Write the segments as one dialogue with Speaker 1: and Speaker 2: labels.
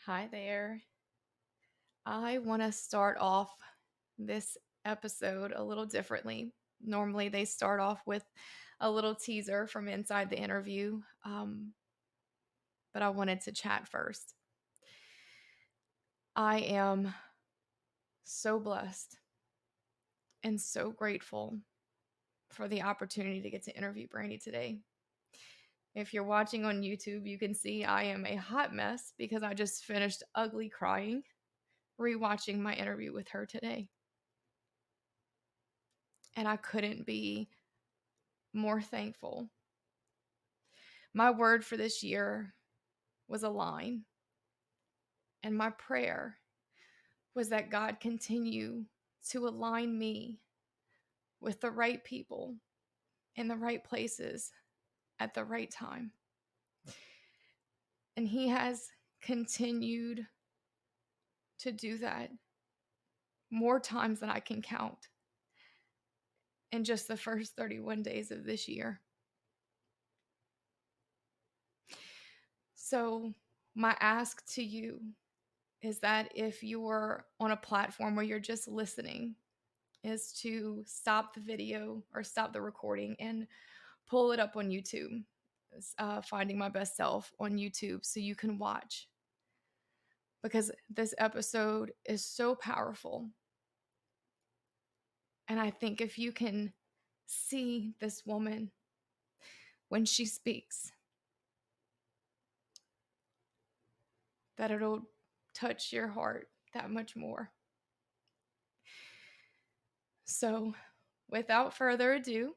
Speaker 1: Hi there. I want to start off this episode a little differently. Normally, they start off with a little teaser from inside the interview, but I wanted to chat first. I am so blessed and so grateful for the opportunity to get to interview Brandy today. If you're watching on YouTube, you can see I am a hot mess because I just finished ugly crying rewatching my interview with her today. And I couldn't be more thankful. My word for this year was align. And my prayer was that God continue to align me with the right people in the right places at the right time. And He has continued to do that more times than I can count in just the first 31 days of this year. So, my ask to you is that if you're on a platform where you're just listening, is to stop the video or stop the recording and pull it up on YouTube. Finding My Best Self on YouTube so you can watch, because this episode is so powerful. And I think if you can see this woman when she speaks, that it'll touch your heart that much more. So, without further ado,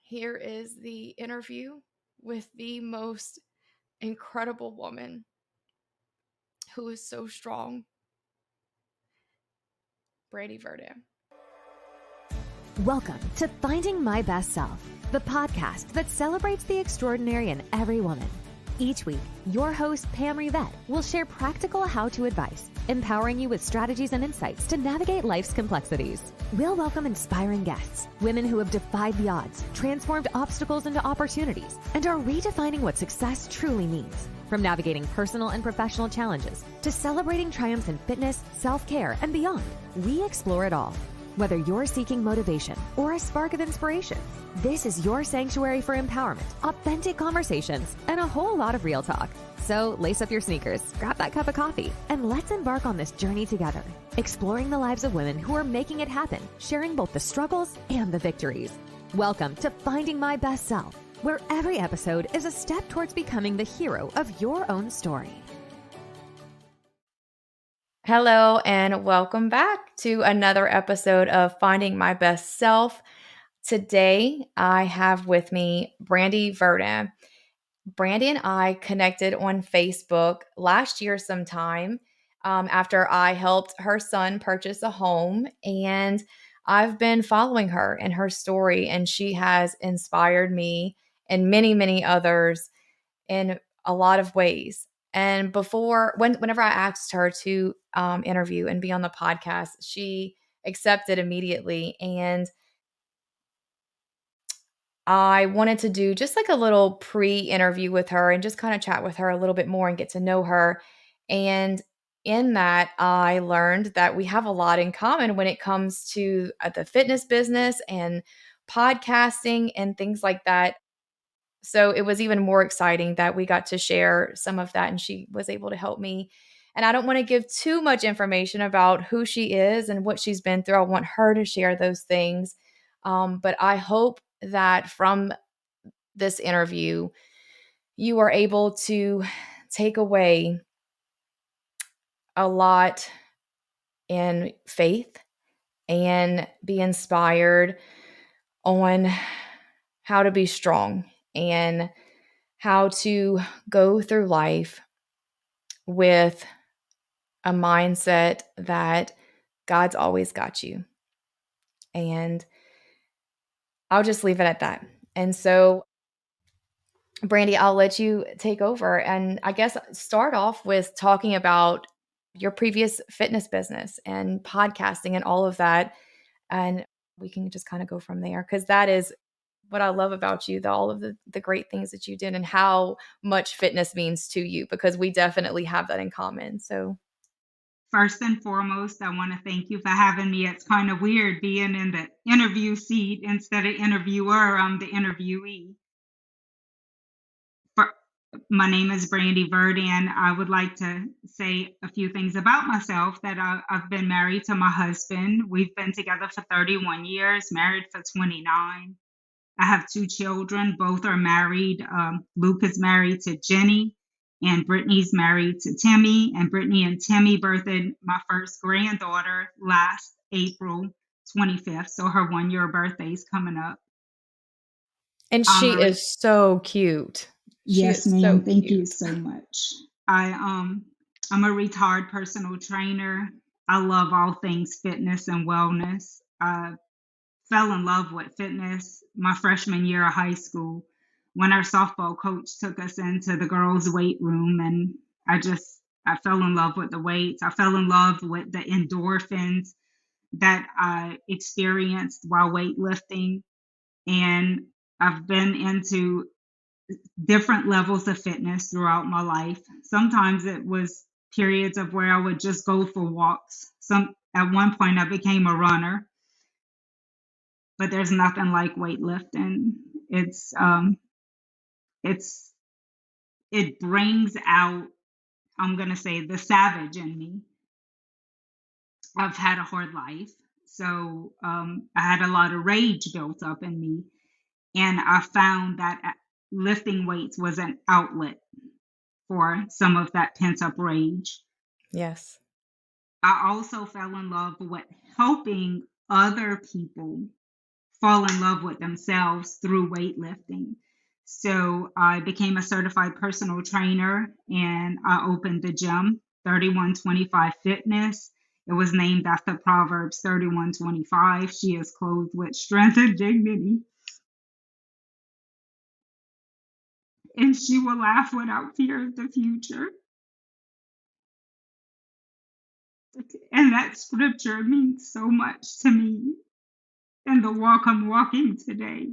Speaker 1: here is the interview with the most incredible woman who is so strong, Brandy Verdin.
Speaker 2: Welcome to Finding My Best Self, the podcast that celebrates the extraordinary in every woman. Each week, your host, Pam Rivette, will share practical how-to advice, empowering you with strategies and insights to navigate life's complexities. We'll welcome inspiring guests, women who have defied the odds, transformed obstacles into opportunities, and are redefining what success truly means. From navigating personal and professional challenges to celebrating triumphs in fitness, self-care, and beyond, we explore it all. Whether you're seeking motivation or a spark of inspiration, this is your sanctuary for empowerment, authentic conversations, and a whole lot of real talk. So lace up your sneakers, grab that cup of coffee, and let's embark on this journey together, exploring the lives of women who are making it happen, sharing both the struggles and the victories. Welcome to Finding My Best Self, where every episode is a step towards becoming the hero of your own story.
Speaker 1: Hello, and welcome back to another episode of Finding My Best Self. Today, I have with me Brandy Verdin. Brandy and I connected on Facebook last year sometime after I helped her son purchase a home, and I've been following her and her story, and she has inspired me and many, many others in a lot of ways. And whenever I asked her to interview and be on the podcast, she accepted immediately. And I wanted to do just like a little pre-interview with her and just kind of chat with her a little bit more and get to know her. And in that, I learned that we have a lot in common when it comes to the fitness business and podcasting and things like that. So it was even more exciting that we got to share some of that and she was able to help me. And I don't want to give too much information about who she is and what she's been through. I want her to share those things. But I hope that from this interview, you are able to take away a lot in faith and be inspired on how to be strong and how to go through life with a mindset that God's always got you. And I'll just leave it at that. And so, Brandy, I'll let you take over and I guess start off with talking about your previous fitness business and podcasting and all of that. And we can just kind of go from there because that is what I love about you, all of the great things that you did and how much fitness means to you, because we definitely have that in common. So
Speaker 3: First and foremost, I want to thank you for having me. It's kind of weird being in the interview seat instead of interviewer. I'm the interviewee. For, my name is Brandy Verdin. I would like to say a few things about myself. That I've been married to my husband. We've been together for 31 years, married for 29. I have two children. Both are married. Luke is married to Jenny, and Brittany's married to Timmy. And Brittany and Timmy birthed my first granddaughter last April 25th. So her 1 year birthday is coming up.
Speaker 1: and
Speaker 3: I'm
Speaker 1: she
Speaker 3: a
Speaker 1: is so cute. She
Speaker 3: Yes,
Speaker 1: is so
Speaker 3: ma'am. Thank you
Speaker 1: cute.
Speaker 3: so much. I'm a retired personal trainer. I love all things fitness and wellness. I fell in love with fitness my freshman year of high school when our softball coach took us into the girls' weight room, and I fell in love with the weights. I fell in love with the endorphins that I experienced while weightlifting, and I've been into different levels of fitness throughout my life. Sometimes it was periods of where I would just go for walks. At one point I became a runner, but there's nothing like weightlifting. It's it's it brings out, I'm gonna say, the savage in me. I've had a hard life, so I had a lot of rage built up in me, and I found that lifting weights was an outlet for some of that pent up rage.
Speaker 1: Yes.
Speaker 3: I also fell in love with helping other people fall in love with themselves through weightlifting. So I became a certified personal trainer, and I opened the gym, 3125 Fitness. It was named after Proverbs 31:25. She is clothed with strength and dignity, and she will laugh without fear of the future. And that scripture means so much to me and the walk I'm walking today.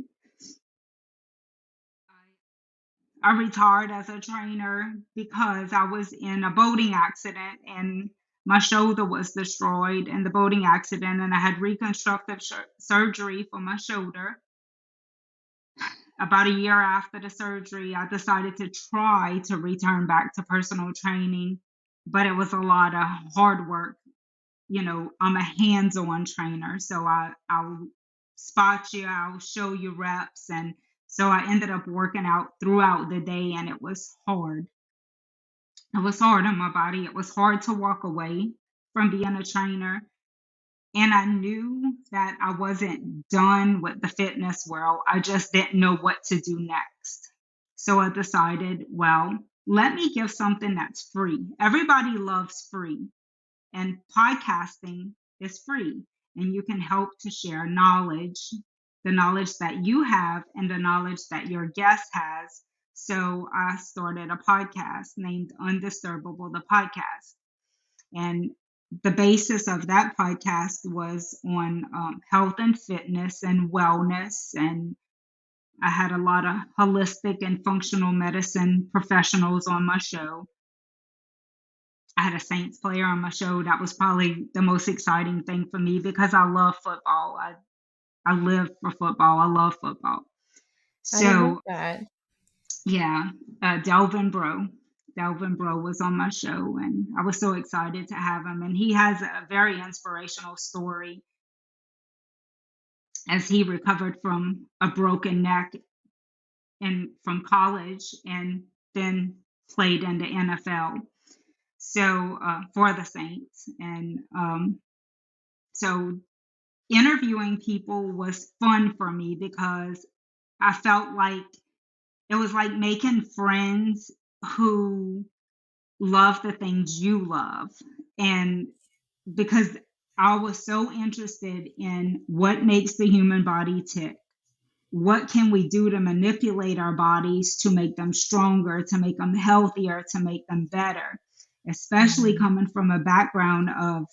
Speaker 3: I retired as a trainer because I was in a boating accident and my shoulder was destroyed in the boating accident, and I had reconstructive surgery for my shoulder. About a year after the surgery, I decided to try to return back to personal training, but it was a lot of hard work. I'm a hands-on trainer, so I'll spot you, I'll show you reps, and so I ended up working out throughout the day, and it was hard. It was hard on my body. It was hard to walk away from being a trainer, and I knew that I wasn't done with the fitness world. I just didn't know what to do next. So I decided, well, let me give something that's free. Everybody loves free. And podcasting is free, and you can help to share knowledge, the knowledge that you have and the knowledge that your guest has. So I started a podcast named Undisturbable, the podcast. And the basis of that podcast was on health and fitness and wellness. And I had a lot of holistic and functional medicine professionals on my show. I had a Saints player on my show. That was probably the most exciting thing for me because I love football. I live for football. I love football.
Speaker 1: I didn't know
Speaker 3: So
Speaker 1: that.
Speaker 3: yeah, Delvin Bro. Delvin Bro was on my show, and I was so excited to have him. And he has a very inspirational story as he recovered from a broken neck and from college, and then played in the NFL. So for the Saints, and so interviewing people was fun for me because I felt like it was like making friends who love the things you love. And because I was so interested in what makes the human body tick. What can we do to manipulate our bodies to make them stronger, to make them healthier, to make them better? Especially
Speaker 1: Mhm.
Speaker 3: coming from a background of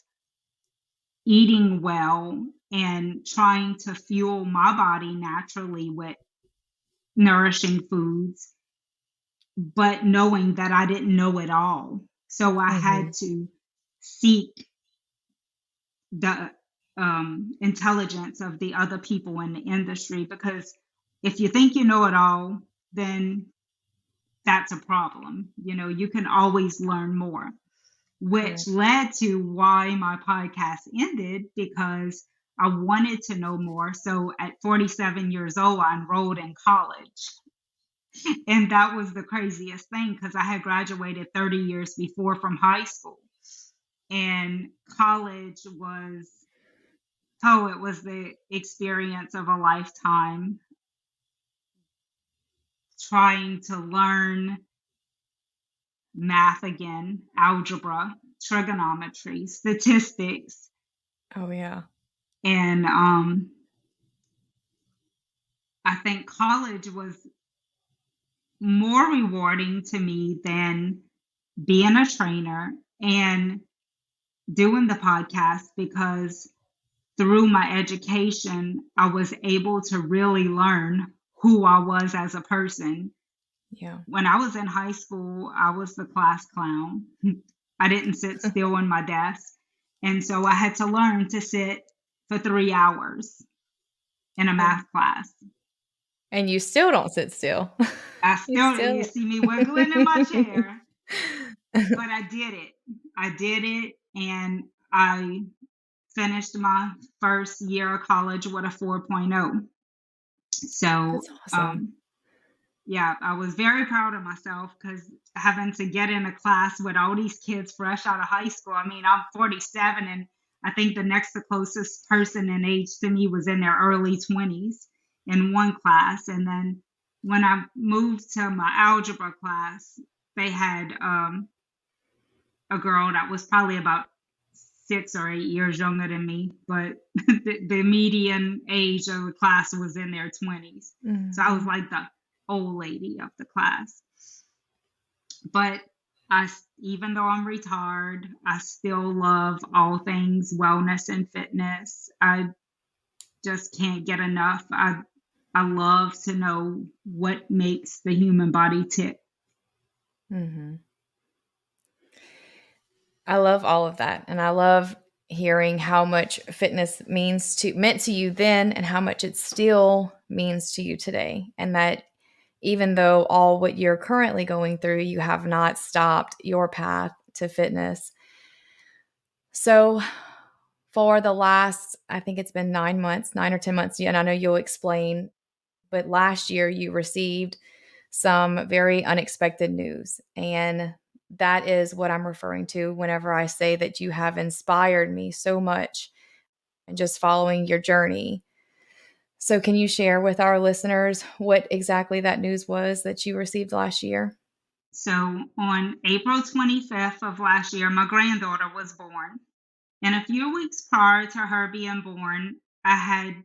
Speaker 3: eating well and trying to fuel my body naturally with nourishing foods, but knowing that I didn't know it all. So I had
Speaker 1: Mhm.
Speaker 3: to seek the intelligence of the other people in the industry, because if you think you know it all, then that's a problem. You can always learn more, which
Speaker 1: Correct.
Speaker 3: led to why my podcast ended, because I wanted to know more. So at 47 years old, I enrolled in college. And that was the craziest thing, because I had graduated 30 years before from high school. And college was, oh, it was the experience of a lifetime, trying to learn math again, algebra, trigonometry, statistics.
Speaker 1: Oh, yeah.
Speaker 3: And I think college was more rewarding to me than being a trainer and doing the podcast, because through my education, I was able to really learn who I was as a person.
Speaker 1: Yeah.
Speaker 3: When I was in high school, I was the class clown. I didn't sit still on my desk. And so I had to learn to sit for 3 hours in a
Speaker 1: Yeah.
Speaker 3: math class.
Speaker 1: And you still don't sit still. You
Speaker 3: You
Speaker 1: still
Speaker 3: see me wiggling in my chair, but I did it. I did it, and I finished my first year of college with a 4.0. So,
Speaker 1: That's awesome.
Speaker 3: yeah, I was very proud of myself, because having to get in a class with all these kids fresh out of high school. I mean, I'm 47, and I think the next to closest person in age to me was in their early 20s in one class. And then when I moved to my algebra class, they had a girl that was probably about 6 or 8 years younger than me, but the median age of the class was in their 20s. So I was
Speaker 1: Mhm.
Speaker 3: like the old lady of the class. But even though I'm retired, I still love all things wellness and fitness. I just can't get enough. I love to know what makes the human body tick.
Speaker 1: Mhm. I love all of that, and I love hearing how much fitness meant to you then and how much it still means to you today, and that even though all what you're currently going through, you have not stopped your path to fitness. So, for the last, I think it's been 9 months, 9 or 10 months, and I know you'll explain, but last year you received some very unexpected news. And that is what I'm referring to whenever I say that you have inspired me so much and just following your journey. So, can you share with our listeners what exactly that news was that you received last year?
Speaker 3: So on April 25th of last year, my granddaughter was born. And a few weeks prior to her being born, I had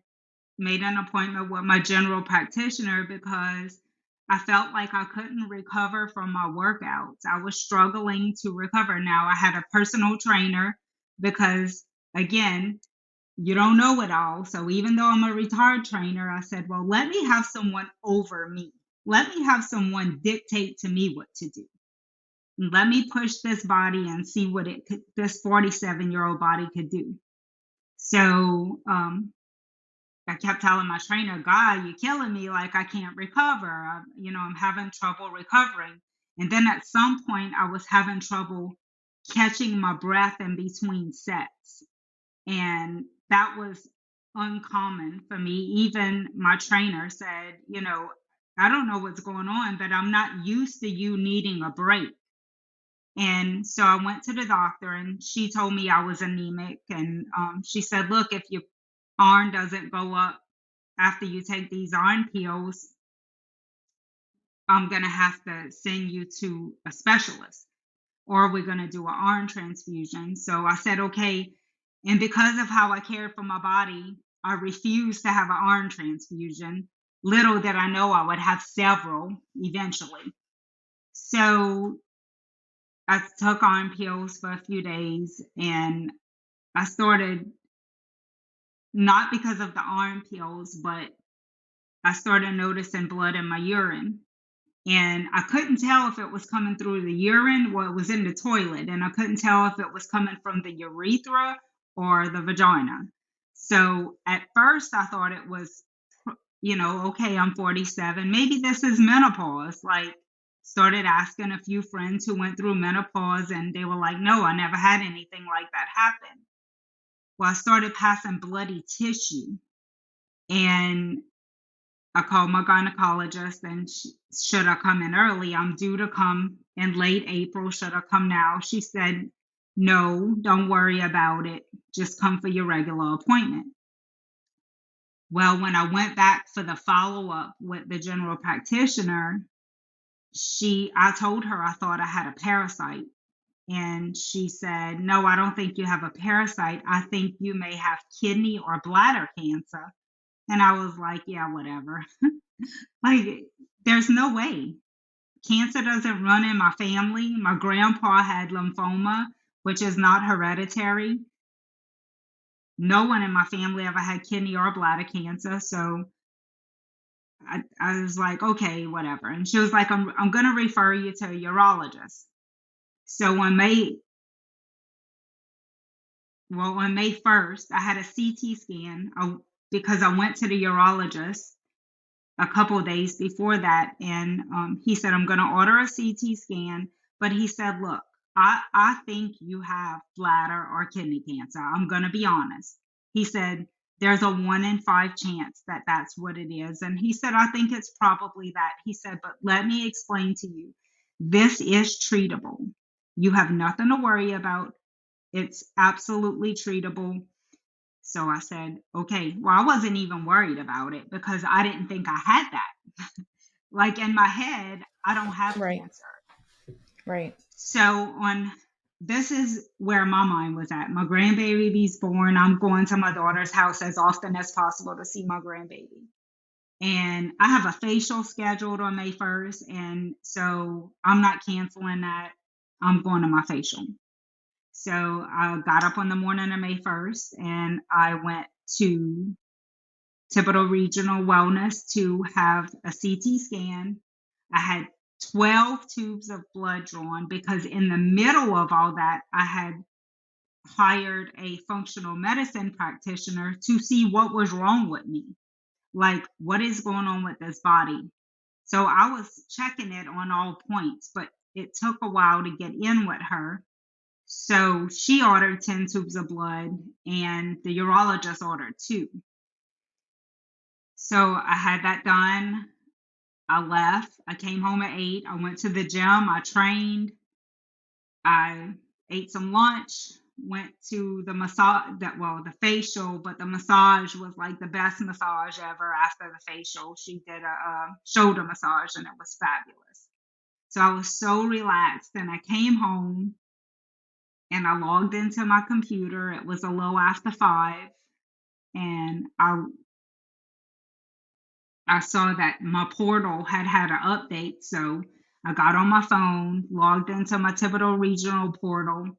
Speaker 3: made an appointment with my general practitioner, because I felt like I couldn't recover from my workouts. I was struggling to recover. Now, I had a personal trainer, because, again, you don't know it all. So even though I'm a retired trainer, I said, well, let me have someone over me. Let me have someone dictate to me what to do. Let me push this body and see what this 47-year-old body could do. So I kept telling my trainer, God, you're killing me. Like, I can't recover. I'm having trouble recovering. And then at some point, I was having trouble catching my breath in between sets. And that was uncommon for me. Even my trainer said, I don't know what's going on, but I'm not used to you needing a break. And so I went to the doctor, and she told me I was anemic. And she said, look, if your iron doesn't go up after you take these iron pills, I'm going to have to send you to a specialist, or we're going to do an iron transfusion. So I said, okay. And because of how I cared for my body, I refused to have an iron transfusion. Little did I know I would have several eventually. So I took iron pills for a few days, and I started, not because of the iron pills, but I started noticing blood in my urine. And I couldn't tell if it was coming through the urine or it was in the toilet. And I couldn't tell if it was coming from the urethra or the vagina. So at first I thought it was, okay, I'm 47. Maybe this is menopause. Like, started asking a few friends who went through menopause, and they were like, no, I never had anything like that happen. Well, I started passing bloody tissue, and I called my gynecologist, and should I come in early? I'm due to come in late April. Should I come now? She said, no, don't worry about it. Just come for your regular appointment. Well, when I went back for the follow up with the general practitioner, I told her I thought I had a parasite. And she said, no, I don't think you have a parasite. I think you may have kidney or bladder cancer. And I was like, yeah, whatever. Like, there's no way. Cancer doesn't run in my family. My grandpa had lymphoma, which is not hereditary. No one in my family ever had kidney or bladder cancer. So I was like, okay, whatever. And she was like, I'm going to refer you to a urologist. So on May 1st, I had a CT scan because I went to the urologist a couple of days before that, and he said, I'm going to order a CT scan, but he said, look, I think you have bladder or kidney cancer. I'm going to be honest. He said, there's a 1 in 5 chance that that's what it is. And he said, I think it's probably that. He said, but let me explain to you, this is treatable. You have nothing to worry about. It's absolutely treatable. So I said, okay. Well, I wasn't even worried about it because I didn't think I had that. Like, in my head, I don't have
Speaker 1: Right.
Speaker 3: cancer.
Speaker 1: Right.
Speaker 3: So this is where my mind was at. My grandbaby's born. I'm going to my daughter's house as often as possible to see my grandbaby. And I have a facial scheduled on May 1st. And so I'm not canceling that. I'm going to my facial. So I got up on the morning of May 1st and I went to Typical Regional Wellness to have a CT scan. I had 12 tubes of blood drawn because in the middle of all that, I had hired a functional medicine practitioner to see what was wrong with me. Like, what is going on with this body? So I was checking it on all points, but it took a while to get in with her. So she ordered 10 tubes of blood and the urologist ordered 2. So I had that done. I left. I came home at 8. I went to the gym. I trained. I ate some lunch. Went to the the facial, but the massage was like the best massage ever. After the facial, she did a shoulder massage and it was fabulous. So I was so relaxed, and I came home and I logged into my computer. It was a little after 5, and I saw that my portal had an update. So I got on my phone, logged into my Thibodeau Regional portal,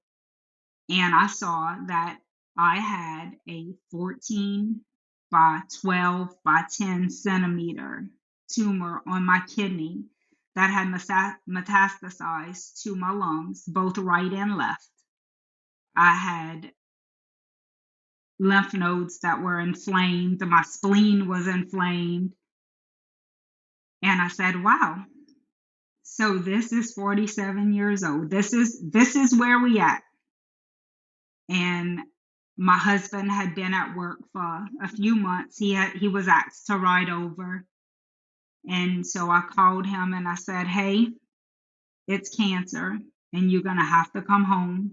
Speaker 3: and I saw that I had a 14 by 12 by 10 centimeter tumor on my kidney that had metastasized to my lungs, both right and left. I had lymph nodes that were inflamed. My spleen was inflamed. And I said, wow. So this is 47 years old. This is where we at. And my husband had been at work for a few months. He was asked to ride over. And so I called him and I said, hey, it's cancer and you're going to have to come home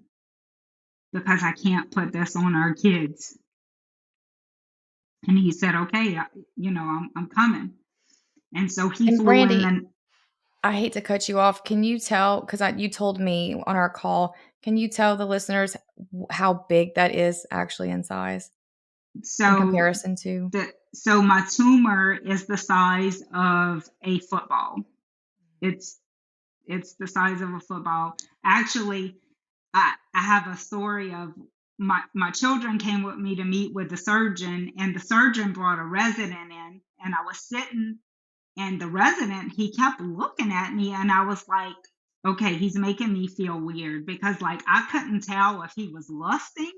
Speaker 3: because I can't put this on our kids. And he said, okay, I'm coming. And so he
Speaker 1: And
Speaker 3: flew in.
Speaker 1: Brandy,
Speaker 3: And
Speaker 1: I hate to cut you off. Can you tell, because you told me on our call, can you tell the listeners how big that is actually in size in
Speaker 3: so
Speaker 1: comparison to?
Speaker 3: so my tumor is the size of a football. It's the size of a football. Actually, I have a story of my children came with me to meet with the surgeon, and the surgeon brought a resident in, and I was sitting, and the resident, he kept looking at me, and I was like, okay, he's making me feel weird, because like I couldn't tell if he was lusting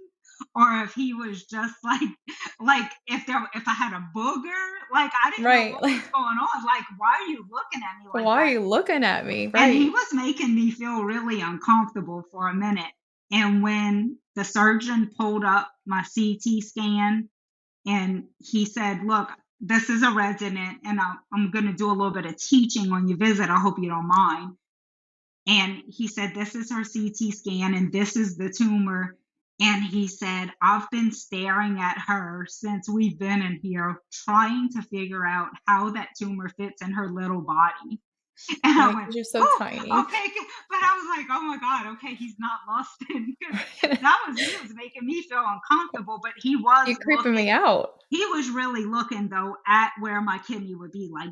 Speaker 3: or if he was just like if I had a booger, like I didn't know
Speaker 1: Right.
Speaker 3: what was going on. Like, why are you looking at me like
Speaker 1: Why are
Speaker 3: that?
Speaker 1: you looking at me?
Speaker 3: And he
Speaker 1: Right.
Speaker 3: was making me feel really uncomfortable for a minute. And when the surgeon pulled up my CT scan and he said, look, this is a resident, and I'm going to do a little bit of teaching on your visit. I hope you don't mind. And he said, this is her CT scan, and this is the tumor. And he said, I've been staring at her since we've been in here, trying to figure out how that tumor fits in her little body. And I
Speaker 1: Right,
Speaker 3: went,
Speaker 1: 'cause you're so
Speaker 3: oh,
Speaker 1: tiny.
Speaker 3: okay. But I was like, oh my God, okay, he's not lusted, because he was making me feel uncomfortable, but he was
Speaker 1: You're creeping me
Speaker 3: looking.
Speaker 1: out.
Speaker 3: He was really looking though at where my kidney would be. Like,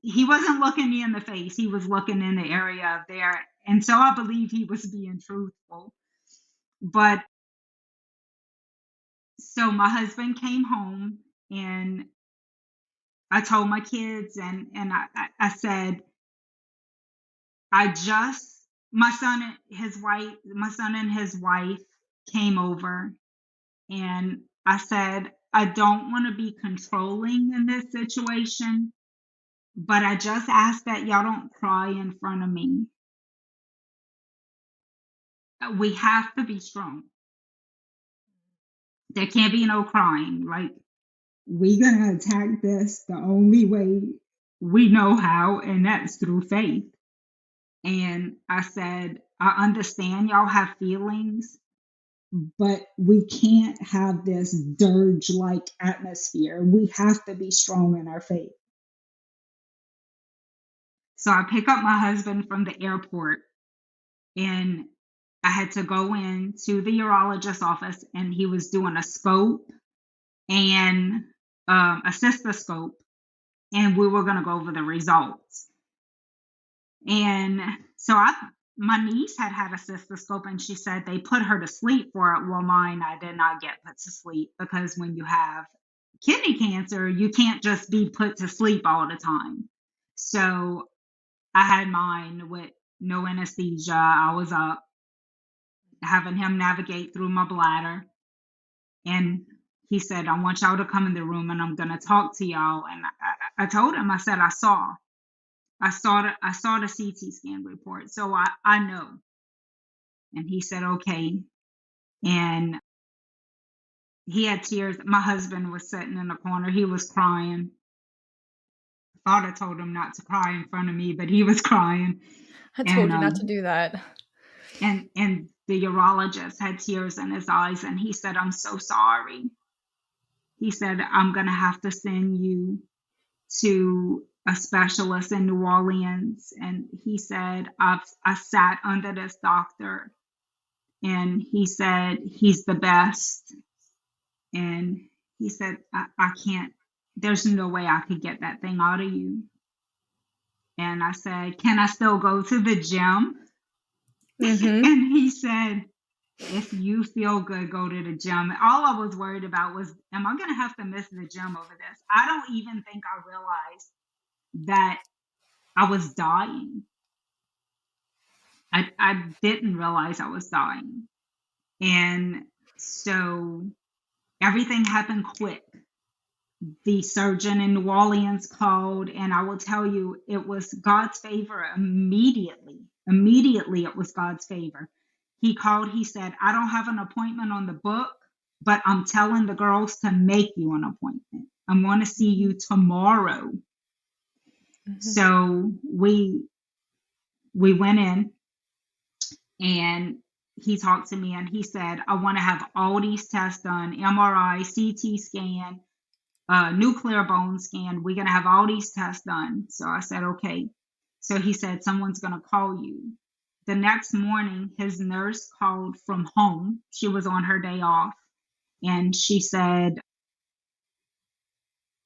Speaker 3: he wasn't looking me in the face. He was looking in the area of there. And so I believe he was being truthful. But so my husband came home, and I told my kids, and I said, I just my son and his wife came over, and I said, I don't want to be controlling in this situation, but I just ask that y'all don't cry in front of me. We have to be strong. There can't be no crying. Like, we're gonna attack this the only way we know how, and that's through faith. And I said, I understand y'all have feelings, but we can't have this dirge like atmosphere. We have to be strong in our faith. So I pick up my husband from the airport, and I had to go in to the urologist's office, and he was doing a scope and a cystoscope, and we were going to go over the results. And so my niece had a cystoscope, and she said they put her to sleep for it. Well, mine, I did not get put to sleep, because when you have kidney cancer, you can't just be put to sleep all the time. So I had mine with no anesthesia. I was up, having him navigate through my bladder. And he said, I want y'all to come in the room, and I'm going to talk to y'all. And I told him, I said, I saw the CT scan report, so I know. And he said, okay. And he had tears. My husband was sitting in the corner. He was crying. I thought I told him not to cry in front of me, but he was crying.
Speaker 1: I
Speaker 3: And
Speaker 1: told you not to do that.
Speaker 3: and the urologist had tears in his eyes, and he said, I'm so sorry. He said, I'm going to have to send you to a specialist in New Orleans. And he said, I sat under this doctor, and he said, he's the best. And he said, I can't, there's no way I could get that thing out of you. And I said, can I still go to the gym?
Speaker 1: Mm-hmm.
Speaker 3: And he said, if you feel good, go to the gym. All I was worried about was, am I going to have to miss the gym over this? I don't even think I realized that I was dying. I didn't realize I was dying. And so everything happened quick. The surgeon in New Orleans called, and I will tell you, it was God's favor immediately. Immediately, it was God's favor. He called, he said, I don't have an appointment on the book, but I'm telling the girls to make you an appointment. I want to see you tomorrow. Mm-hmm. So we went in, and he talked to me, and he said, I want to have all these tests done, MRI, CT scan, nuclear bone scan. We're going to have all these tests done. So I said, okay. So he said, someone's going to call you. The next morning, his nurse called from home. She was on her day off. And she said,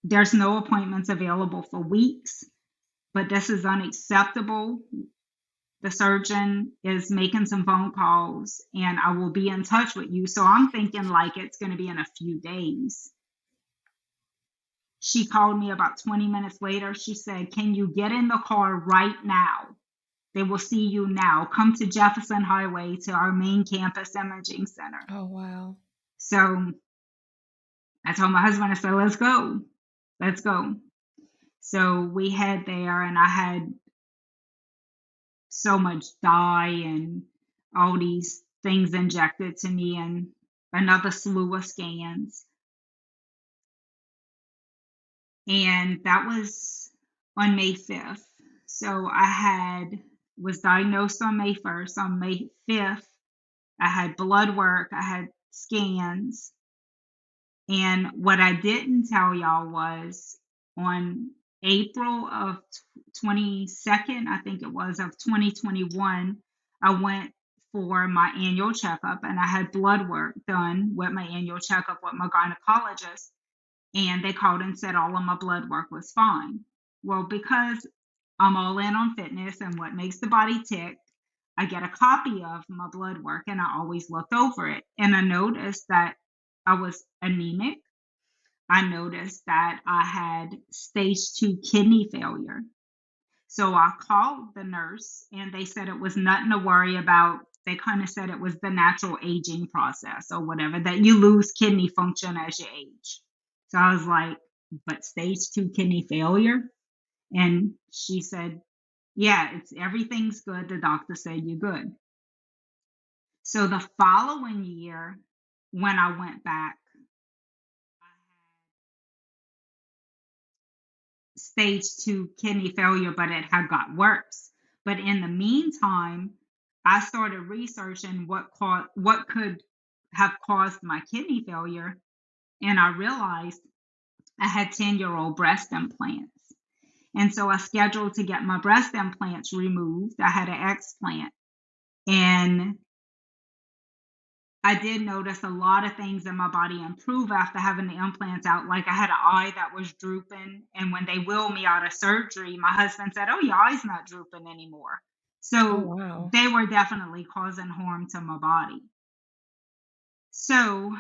Speaker 3: there's no appointments available for weeks, but this is unacceptable. The surgeon is making some phone calls, and I will be in touch with you. So I'm thinking like it's going to be in a few days. She called me about 20 minutes later. She said, "Can you get in the car right now? They will see you now. Come to Jefferson Highway to our main campus imaging center."
Speaker 1: Oh, wow.
Speaker 3: So I told my husband, I said, "Let's go. Let's go." So we head there, and I had so much dye and all these things injected to me and another slew of scans. And that was on May 5th. So was diagnosed on May 1st. On May 5th, I had blood work, I had scans. And what I didn't tell y'all was on April of 22nd, I think it was, of 2021, I went for my annual checkup and I had blood work done with my annual checkup with my gynecologist. And they called and said all of my blood work was fine. Well, because I'm all in on fitness and what makes the body tick, I get a copy of my blood work and I always looked over it. And I noticed that I was anemic. I noticed that I had stage 2 kidney failure. So I called the nurse and they said it was nothing to worry about. They kind of said it was the natural aging process or whatever, that you lose kidney function as you age. So I was like, but stage 2 kidney failure? And she said, yeah, everything's good. The doctor said you're good. So the following year, when I went back, I had stage 2 kidney failure, but it had got worse. But in the meantime, I started researching what could have caused my kidney failure, and I realized I had 10-year-old breast implants. And so I scheduled to get my breast implants removed. I had an explant. And I did notice a lot of things in my body improve after having the implants out. Like I had an eye that was drooping. And when they wheeled me out of surgery, my husband said, "Oh, your eye's not drooping anymore."
Speaker 1: Oh,
Speaker 3: So
Speaker 1: wow.
Speaker 3: they were definitely causing harm to my body. So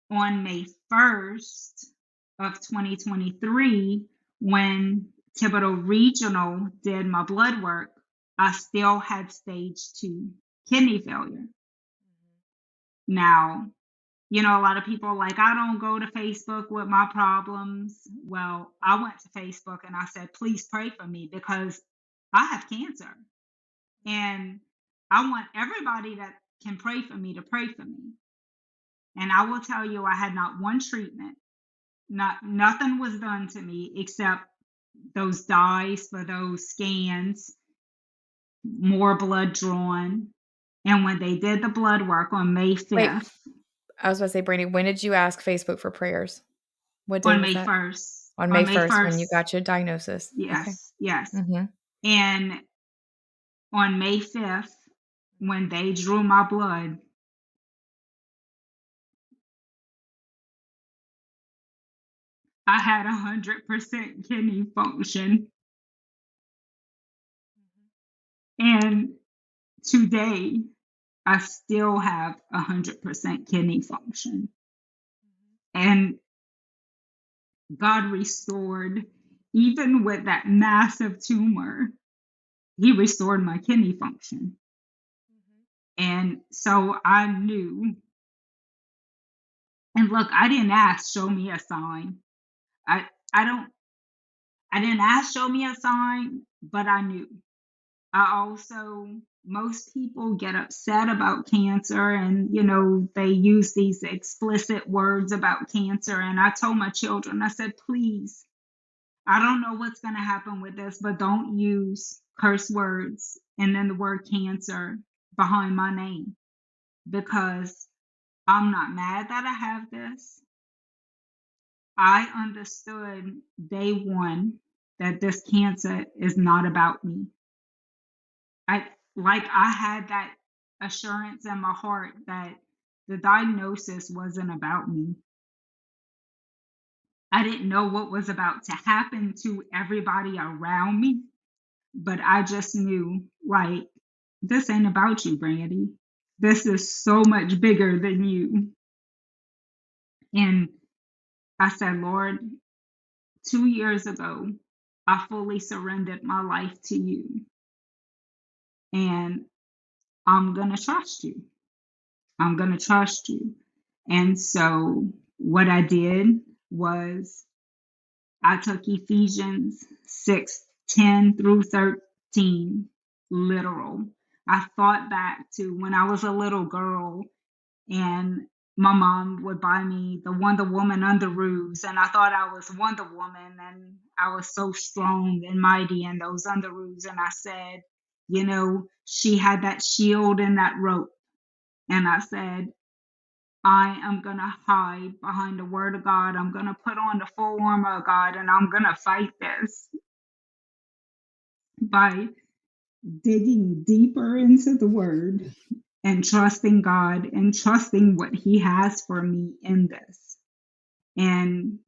Speaker 3: on May 1st of 2023, when Thibodeau Regional did my blood work, I still had stage 2 kidney failure. Now, a lot of people are like, "I don't go to Facebook with my problems." Well, I went to Facebook and I said, "Please pray for me because I have cancer. And I want everybody that can pray for me to pray for me." And I will tell you, I had not one treatment. Nothing was done to me except those dyes for those scans, more blood drawn. And when they did the blood work on May
Speaker 1: Wait,
Speaker 3: 5th,
Speaker 1: I was about to say, Brandy, when did you ask Facebook for prayers? What day
Speaker 3: on
Speaker 1: was
Speaker 3: May
Speaker 1: that?
Speaker 3: 1st,
Speaker 1: On
Speaker 3: on
Speaker 1: May
Speaker 3: May
Speaker 1: 1st, when you
Speaker 3: 1st,
Speaker 1: got your diagnosis. Okay.
Speaker 3: yes, yes.
Speaker 1: Mm-hmm.
Speaker 3: And on May 5th, when they drew my blood, I had 100% kidney function. And today, I still have 100% kidney function. And God restored, even with that massive tumor, He restored my kidney function. And so I knew. And look, I didn't ask, "Show me a sign." I I don't I didn't ask, "Show me a sign," but I knew. Most people get upset about cancer and, they use these explicit words about cancer. And I told my children, I said, "Please, I don't know what's going to happen with this, but don't use curse words and then the word cancer behind my name, because I'm not mad that I have this. I understood day one that this cancer is not about me. I had that assurance in my heart that the diagnosis wasn't about me. I didn't know what was about to happen to everybody around me, but I just knew, like, this ain't about you, Brandy. This is so much bigger than you. And I said, Lord, 2 years ago, I fully surrendered my life to you, and I'm going to trust you. I'm going to trust you. And so what I did was I took Ephesians 6:10 through 13 literal. I thought back to when I was a little girl and my mom would buy me the Wonder Woman underoos, and I thought I was Wonder Woman, and I was so strong and mighty in those underoos. And I said, she had that shield and that rope. And I said, I am going to hide behind the word of God. I'm going to put on the full armor of God, and I'm going to fight this by digging deeper into the word and trusting God and trusting what he has for me in this. And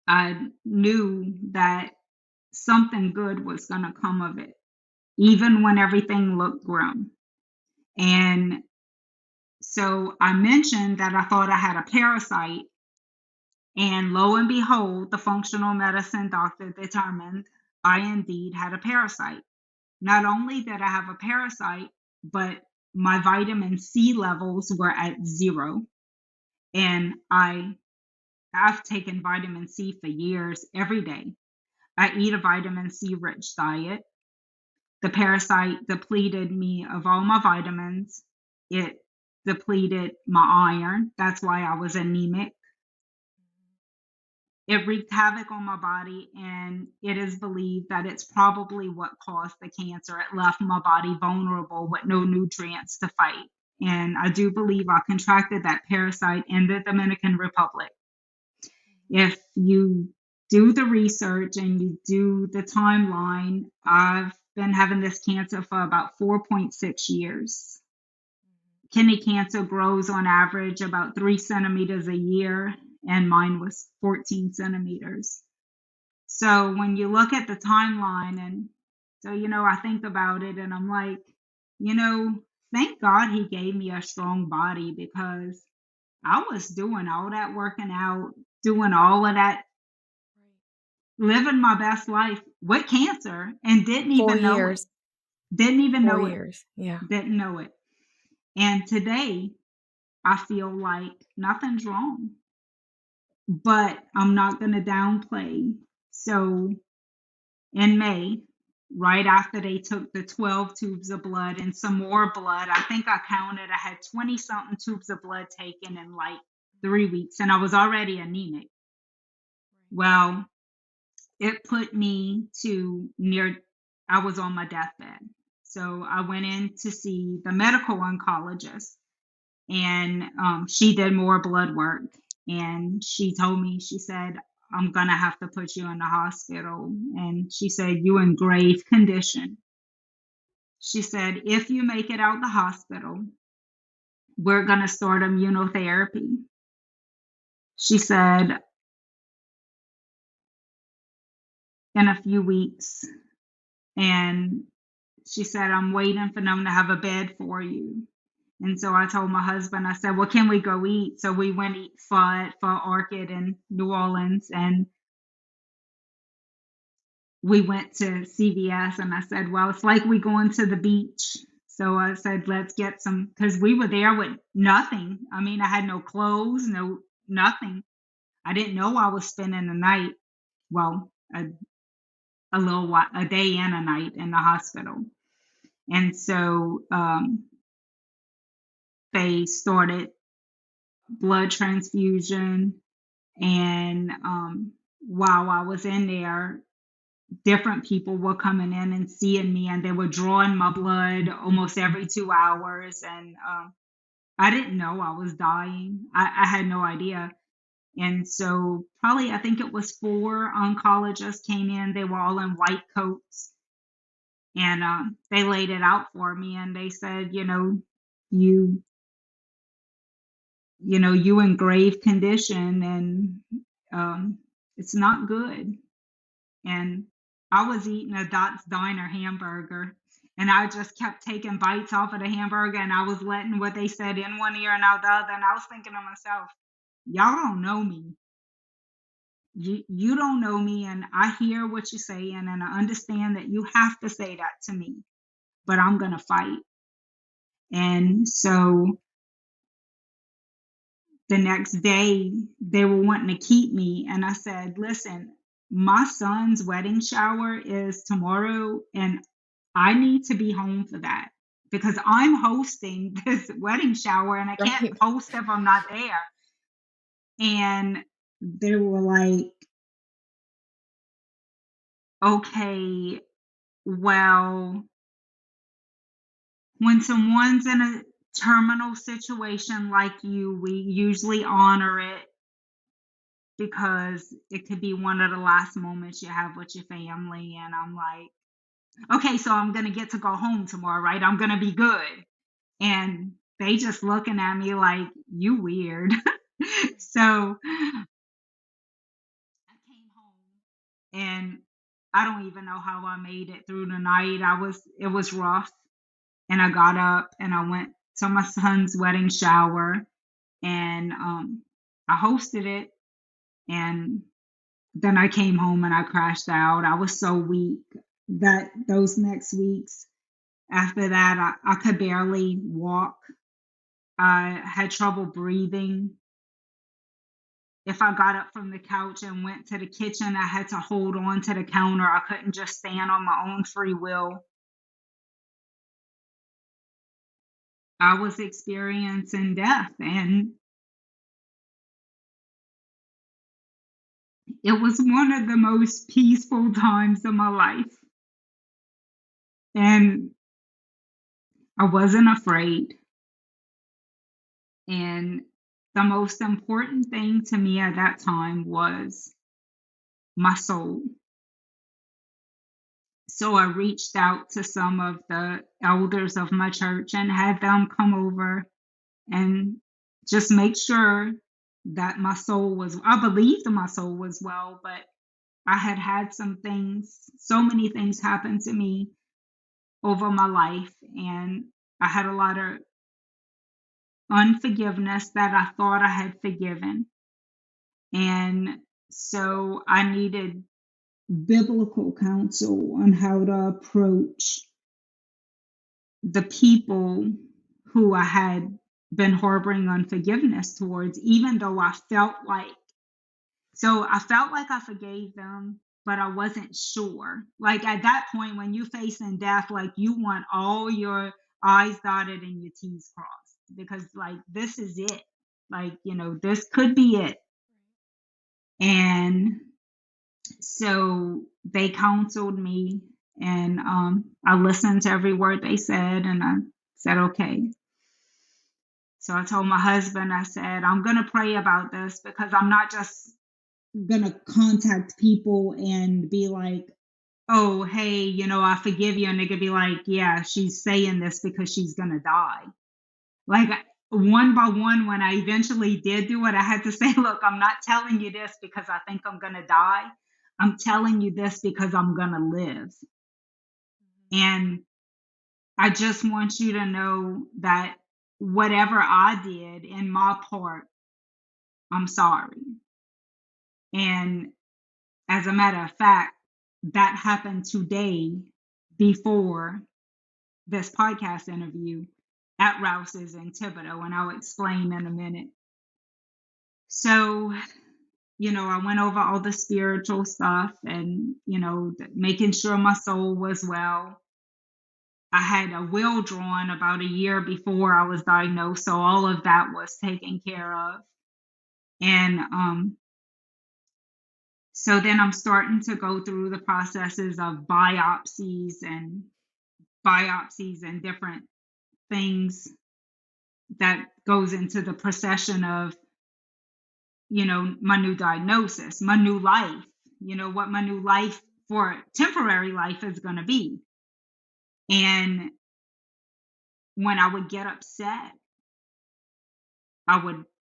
Speaker 3: I knew that something good was going to come of it, even when everything looked grim. And so I mentioned that I thought I had a parasite. And lo and behold, the functional medicine doctor determined I indeed had a parasite. Not only did I have a parasite, but my vitamin C levels were at 0. And I've taken vitamin C for years every day. I eat a vitamin C rich diet. The parasite depleted me of all my vitamins. It depleted my iron. That's why I was anemic. It wreaked havoc on my body, and it is believed that it's probably what caused the cancer. It left my body vulnerable with no nutrients to fight. And I do believe I contracted that parasite in the Dominican Republic. If you do the research and you do the timeline, I've been having this cancer for about 4.6 years. Kidney cancer grows on average about 3 centimeters a year, and mine was 14 centimeters. So when you look at the timeline, and so, I think about it and I'm like, thank God he gave me a strong body, because I was doing all that working out, doing all of that, living my best life with cancer, and didn't
Speaker 1: 4
Speaker 3: even know it.
Speaker 1: years.
Speaker 3: Didn't even
Speaker 1: 4
Speaker 3: know it.
Speaker 1: years. Yeah.
Speaker 3: Didn't know it. And today I feel like nothing's wrong, but I'm not going to downplay. So in May, right after they took the 12 tubes of blood and some more blood, I think I counted, I had 20 something tubes of blood taken in like 3 weeks, and I was already anemic. Well, it put me to I was on my deathbed. So I went in to see the medical oncologist, and she did more blood work. And she told me, she said, I'm going to have to put you in the hospital. And she said, you in grave condition. She said, if you make it out the hospital, we're going to start immunotherapy. She said, in a few weeks. And she said, I'm waiting for them to have a bed for you. And so I told my husband, I said, well, can we go eat? So we went eat for Orchid in New Orleans, and we went to CVS, and I said, well, it's like we going to the beach. So I said, let's get some, because we were there with nothing. I mean, I had no clothes, nothing. I didn't know I was spending the night. Well, a little while, a day and a night in the hospital. And so they started blood transfusion. And while I was in there, different people were coming in and seeing me, and they were drawing my blood almost every 2 hours. And I didn't know I was dying. I had no idea. And so probably, I think it was 4 oncologists came in. They were all in white coats, and they laid it out for me, and they said, you in grave condition, and it's not good. And I was eating a Dot's Diner hamburger, and I just kept taking bites off of the hamburger, and I was letting what they said in one ear and out the other. And I was thinking to myself, y'all don't know me. You don't know me, and I hear what you're saying, and I understand that you have to say that to me, but I'm going to fight. And so the next day, they were wanting to keep me. And I said, listen, my son's wedding shower is tomorrow, and I need to be home for that because I'm hosting this wedding shower and I can't
Speaker 1: Right.
Speaker 3: host if I'm not there. And they were like, okay, well, when someone's in a terminal situation like you, we usually honor it because it could be one of the last moments you have with your family. And I'm like, okay, so I'm going to get to go home tomorrow, right? I'm going to be good. And they just looking at me like, you weird. So I came home and I don't even know how I made it through the night. It was rough. And I got up and I went to my son's wedding shower and I hosted it. And then I came home and I crashed out. I was so weak that those next weeks after that, I could barely walk. I had trouble breathing. If I got up from the couch and went to the kitchen, I had to hold on to the counter. I couldn't just stand on my own free will. I was experiencing death, and it was one of the most peaceful times of my life. And I wasn't afraid. And the most important thing to me at that time was my soul. So I reached out to some of the elders of my church and had them come over and just make sure that my soul was, I believed my soul was well, but I had had some things, so many things happen to me over my life. And I had a lot of unforgiveness that I thought I had forgiven. And so I needed biblical counsel on how to approach the people who I had been harboring unforgiveness towards, even though I felt like I forgave them, but I wasn't sure. Like at that point, when you facing death, like you want all your I's dotted and your T's crossed because like this is it. Like, this could be it. And so they counseled me and I listened to every word they said and I said, okay. So I told my husband, I said, I'm going to pray about this because I'm not just going to contact people and be like, oh, hey, I forgive you. And they could be like, yeah, she's saying this because she's going to die. Like one by one, when I eventually did do it, I had to say, look, I'm not telling you this because I think I'm going to die. I'm telling you this because I'm going to live. And I just want you to know that whatever I did in my part, I'm sorry. And as a matter of fact, that happened today before this podcast interview at Rouse's in Thibodeau, and I'll explain in a minute. So, I went over all the spiritual stuff and, making sure my soul was well. I had a will drawn about a year before I was diagnosed, so all of that was taken care of. And so then I'm starting to go through the processes of biopsies and different things that goes into the procession of, my new diagnosis, my new life, what my new life for temporary life is going to be. And when I would get upset,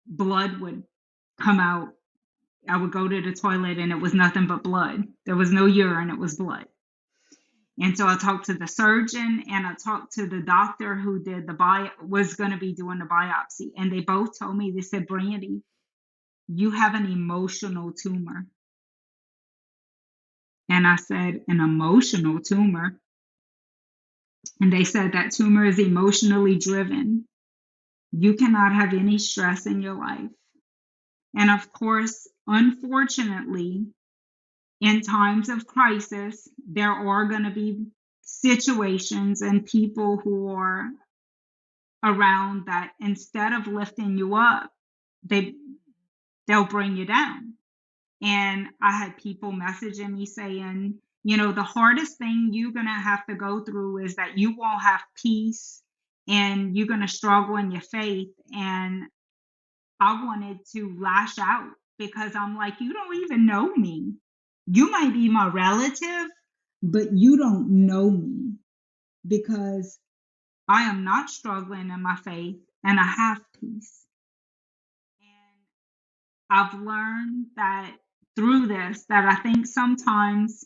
Speaker 3: blood would come out. I would go to the toilet and it was nothing but blood. There was no urine, it was blood. And so I talked to the surgeon and I talked to the doctor who was going to be doing the biopsy. And they both told me, they said, Brandy, you have an emotional tumor. And I said, an emotional tumor. And they said that tumor is emotionally driven. You cannot have any stress in your life. And of course, unfortunately, in times of crisis, there are going to be situations and people who are around that instead of lifting you up, they'll bring you down. And I had people messaging me saying, the hardest thing you're going to have to go through is that you won't have peace and you're going to struggle in your faith. And I wanted to lash out because I'm like, you don't even know me. You might be my relative, but you don't know me, because I am not struggling in my faith and I have peace. And I've learned that through this, that I think sometimes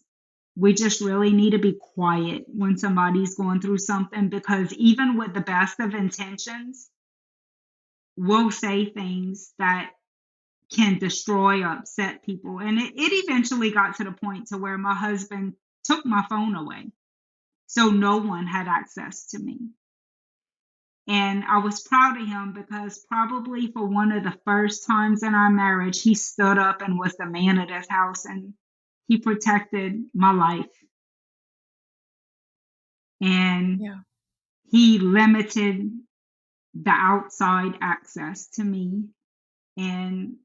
Speaker 3: we just really need to be quiet when somebody's going through something, because even with the best of intentions, we'll say things that can destroy or upset people. And it eventually got to the point to where my husband took my phone away. So no one had access to me. And I was proud of him because probably for one of the first times in our marriage, he stood up and was the man of this house, and he protected my life. And
Speaker 1: Yeah.
Speaker 3: he limited the outside access to me. And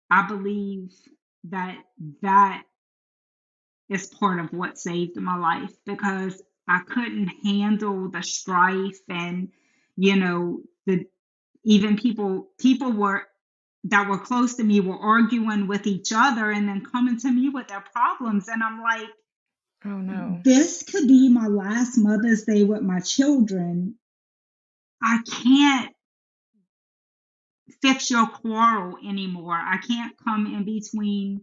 Speaker 3: I believe that that is part of what saved my life, because I couldn't handle the strife and, the even people were that were close to me were arguing with each other and then coming to me with their problems. And I'm like,
Speaker 1: Oh, no.
Speaker 3: this could be my last Mother's Day with my children. I can't fix your quarrel anymore. I can't come in between.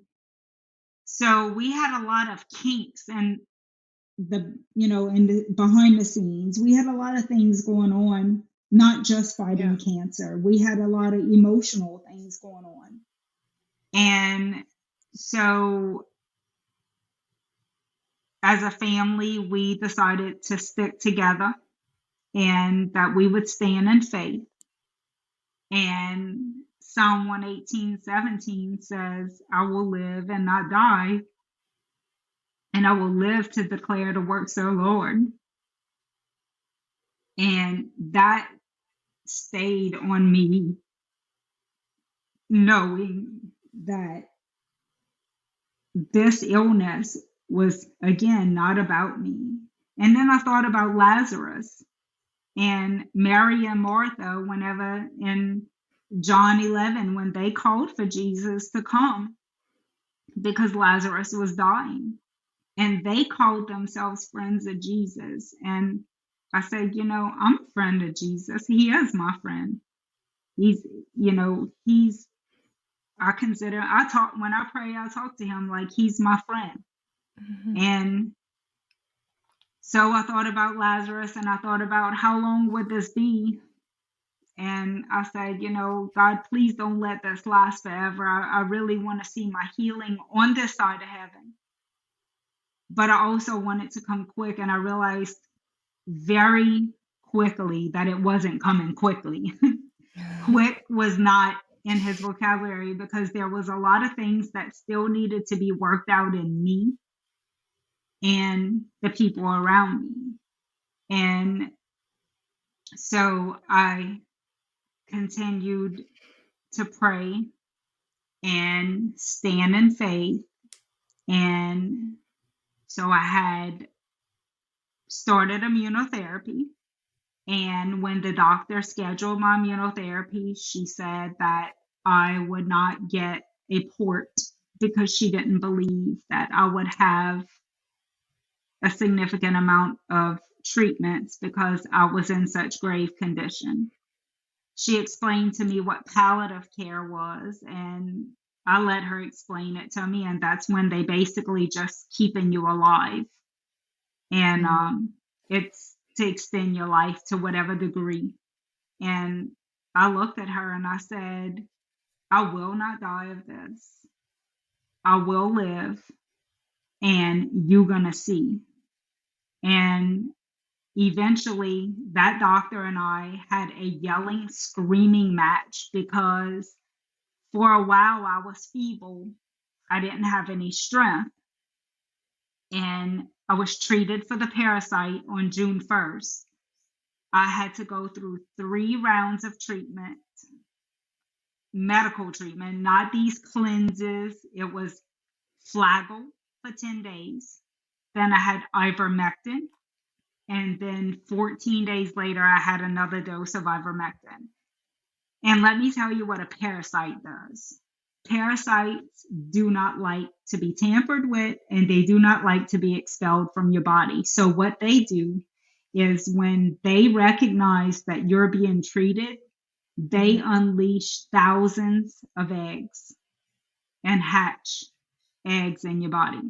Speaker 3: So we had a lot of kinks and behind the scenes. We had a lot of things going on, not just
Speaker 1: Yeah.
Speaker 3: fighting cancer. We had a lot of emotional things going on. And so as a family, we decided to stick together and that we would stand in faith. And Psalm 118:17 says, I will live and not die, and I will live to declare the works of the Lord. And that stayed on me, knowing that this illness was, again, not about me. And then I thought about Lazarus and Mary and Martha, whenever in John 11, when they called for Jesus to come because Lazarus was dying. And they called themselves friends of Jesus. And I said, I'm a friend of Jesus. He is my friend. He's, when I pray, I talk to him like he's my friend.
Speaker 1: Mm-hmm.
Speaker 3: And so I thought about Lazarus and I thought about how long would this be? And I said, God, please don't let this last forever. I really want to see my healing on this side of heaven. But I also want it to come quick. And I realized very quickly that it wasn't coming quickly. Quick was not in his vocabulary, because there was a lot of things that still needed to be worked out in me and the people around me. And so I continued to pray and stand in faith. And so I had started immunotherapy. And when the doctor scheduled my immunotherapy, she said that I would not get a port because she didn't believe that I would have a significant amount of treatments because I was in such grave condition. She explained to me what palliative care was, and I let her explain it to me. And that's when they basically just keeping you alive. And it's to extend your life to whatever degree. And I looked at her and I said, I will not die of this. I will live. and you're going to see. And eventually, that doctor and I had a yelling, screaming match because for a while I was feeble. I didn't have any strength. And I was treated for the parasite on June 1st. I had to go through 3 rounds of treatment, medical treatment, not these cleanses. It was Flagyl for 10 days. Then I had ivermectin. And then 14 days later, I had another dose of ivermectin. And let me tell you what a parasite does. Parasites do not like to be tampered with, and they do not like to be expelled from your body. So what they do is when they recognize that you're being treated, they unleash thousands of eggs and hatch eggs in your body.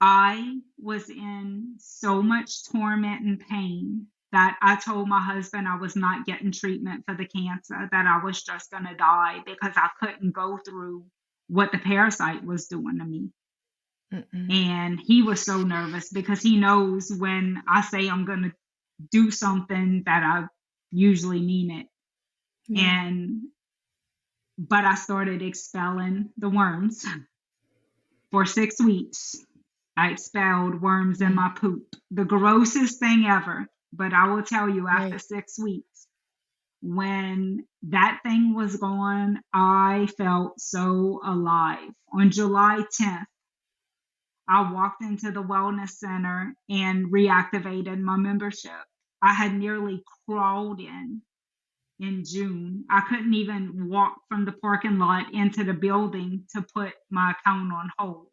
Speaker 3: I was in so much torment and pain that I told my husband I was not getting treatment for the cancer, that I was just going to die because I couldn't go through what the parasite was doing to me. And he was so nervous because he knows when I say I'm going to do something that I usually mean it. Yeah. But I started expelling the worms for 6 weeks. I expelled worms in my poop. The grossest thing ever. But I will tell you, after 6 weeks, when that thing was gone, I felt so alive. On July 10th, I walked into the wellness center and reactivated my membership. I had nearly crawled in June. I couldn't even walk from the parking lot into the building to put my account on hold.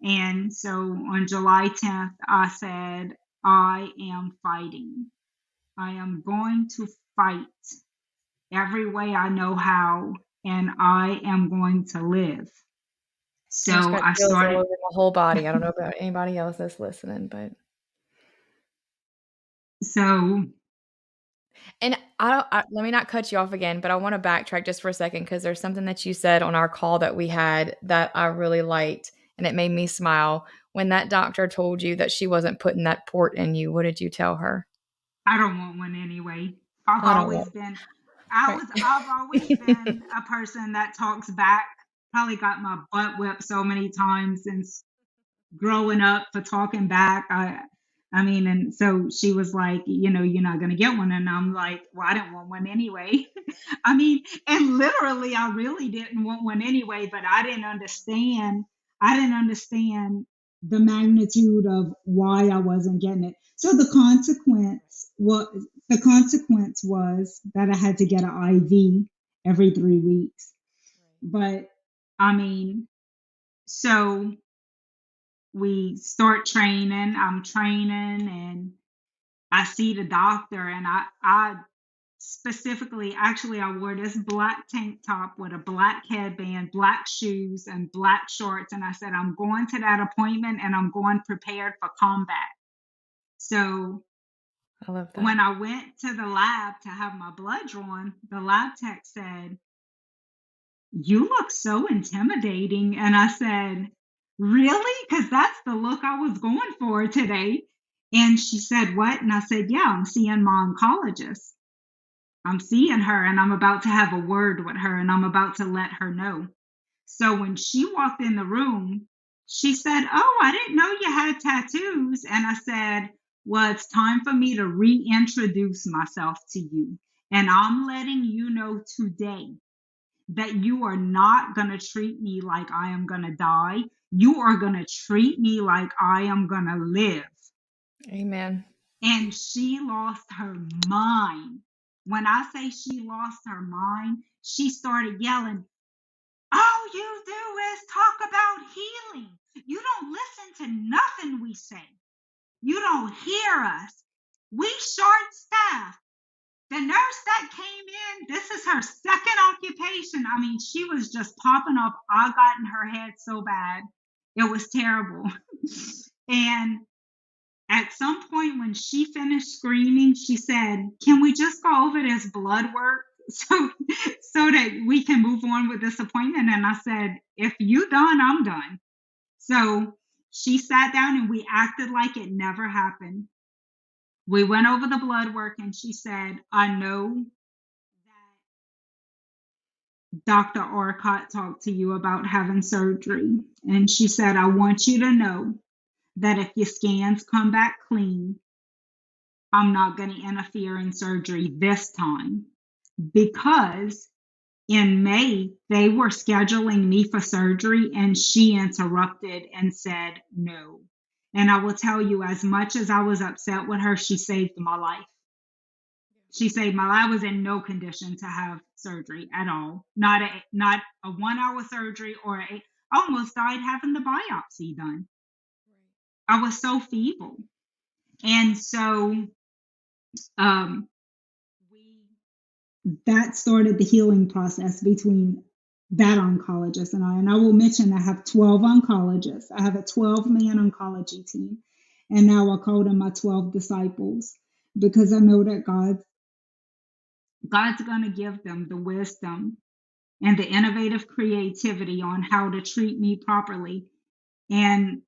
Speaker 3: And so on July 10th, I said, I am fighting. I am going to fight every way I know how, and I am going to live. So I started
Speaker 1: all over my whole body. I don't know about anybody else that's listening, but
Speaker 3: so.
Speaker 1: And let me not cut you off again, but I want to backtrack just for a second because there's something that you said on our call that we had that I really liked, and it made me smile. When that doctor told you that she wasn't putting that port in you, what did you tell her?
Speaker 3: I don't want one anyway. I've always been a person that talks back. Probably got my butt whipped so many times since growing up for talking back. I mean, and so she was like, you're not going to get one. And I'm like, well, I didn't want one anyway. I mean, and literally, I really didn't want one anyway, but I didn't understand the magnitude of why I wasn't getting it. So the consequence was that I had to get an IV every 3 weeks. But I mean, so we start training. I'm training and I see the doctor, and I specifically, actually, I wore this black tank top with a black headband, black shoes, and black shorts. And I said, I'm going to that appointment and I'm going prepared for combat. So
Speaker 1: I love that.
Speaker 3: When I went to the lab to have my blood drawn, the lab tech said, you look so intimidating. And I said, really? Because that's the look I was going for today. And she said, what? And I said, yeah, I'm seeing my oncologist. I'm seeing her and I'm about to have a word with her and I'm about to let her know. So when she walked in the room, she said, oh, I didn't know you had tattoos. And I said, well, it's time for me to reintroduce myself to you. And I'm letting you know today that you are not going to treat me like I am going to die. You are going to treat me like I am going to live.
Speaker 1: Amen.
Speaker 3: And she lost her mind. When I say she lost her mind, she started yelling, all you do is talk about healing. You don't listen to nothing we say. You don't hear us. We short-staffed. The nurse that came in, this is her second occupation. I mean, she was just popping up. I got in her head so bad. It was terrible. And at some point when she finished screaming, she said, can we just go over this blood work so that we can move on with this appointment? And I said, if you done, I'm done. So she sat down and we acted like it never happened. We went over the blood work and she said, I know that Dr. Orcott talked to you about having surgery. And she said, I want you to know that if your scans come back clean, I'm not going to interfere in surgery this time, because in May, they were scheduling me for surgery and she interrupted and said no. And I will tell you, as much as I was upset with her, she saved my life. She saved my life. I was in no condition to have surgery at all. Not a 1 hour surgery, or I almost died having the biopsy done. I was so feeble. And so we that started the healing process between that oncologist and I. And I will mention I have 12 oncologists. I have a 12-man oncology team. And now I call them my 12 disciples, because I know that God's going to give them the wisdom and the innovative creativity on how to treat me properly. And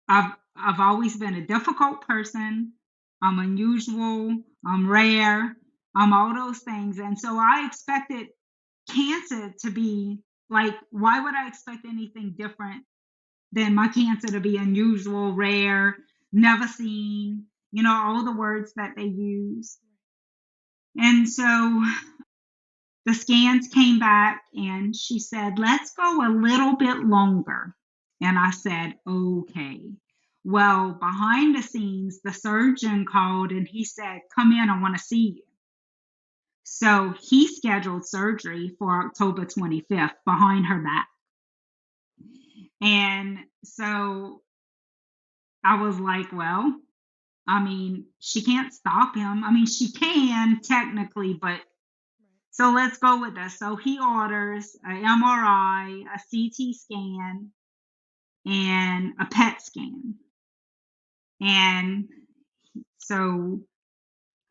Speaker 3: I've always been a difficult person. I'm unusual. I'm rare. I'm all those things. And so I expected cancer to be like, why would I expect anything different than my cancer to be unusual, rare, never seen, all the words that they use. And so the scans came back and she said, let's go a little bit longer. And I said, okay. Well, behind the scenes, the surgeon called and he said, come in, I want to see you. So he scheduled surgery for October 25th behind her back. And so I was like, well, I mean, she can't stop him. I mean, she can technically, but so let's go with this. So he orders an MRI, a CT scan, and a PET scan. And so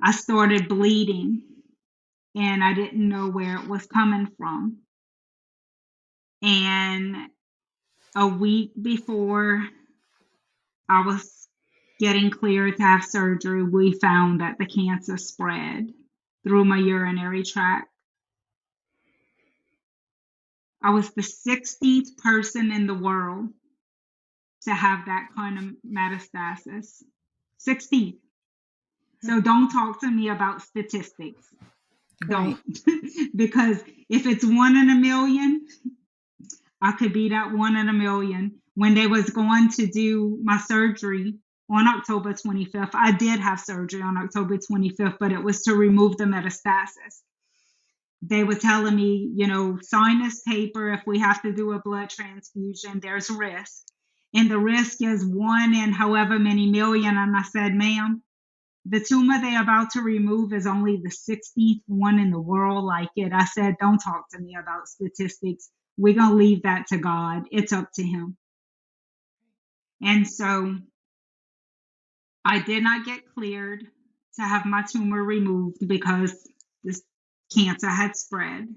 Speaker 3: I started bleeding and I didn't know where it was coming from. And a week before I was getting cleared to have surgery, we found that the cancer spread through my urinary tract. I was the 60th person in the world to have that kind of metastasis. 60th. So don't talk to me about statistics. Don't. Because if it's 1 in a million, I could be that 1 in a million. When they was going to do my surgery on October 25th, I did have surgery on October 25th, but it was to remove the metastasis. They were telling me, sign this paper. If we have to do a blood transfusion, there's risk. And the risk is 1 in however many million. And I said, ma'am, the tumor they're about to remove is only the 60th one in the world like it. I said, don't talk to me about statistics. We're going to leave that to God. It's up to him. And so I did not get cleared to have my tumor removed because this cancer had spread.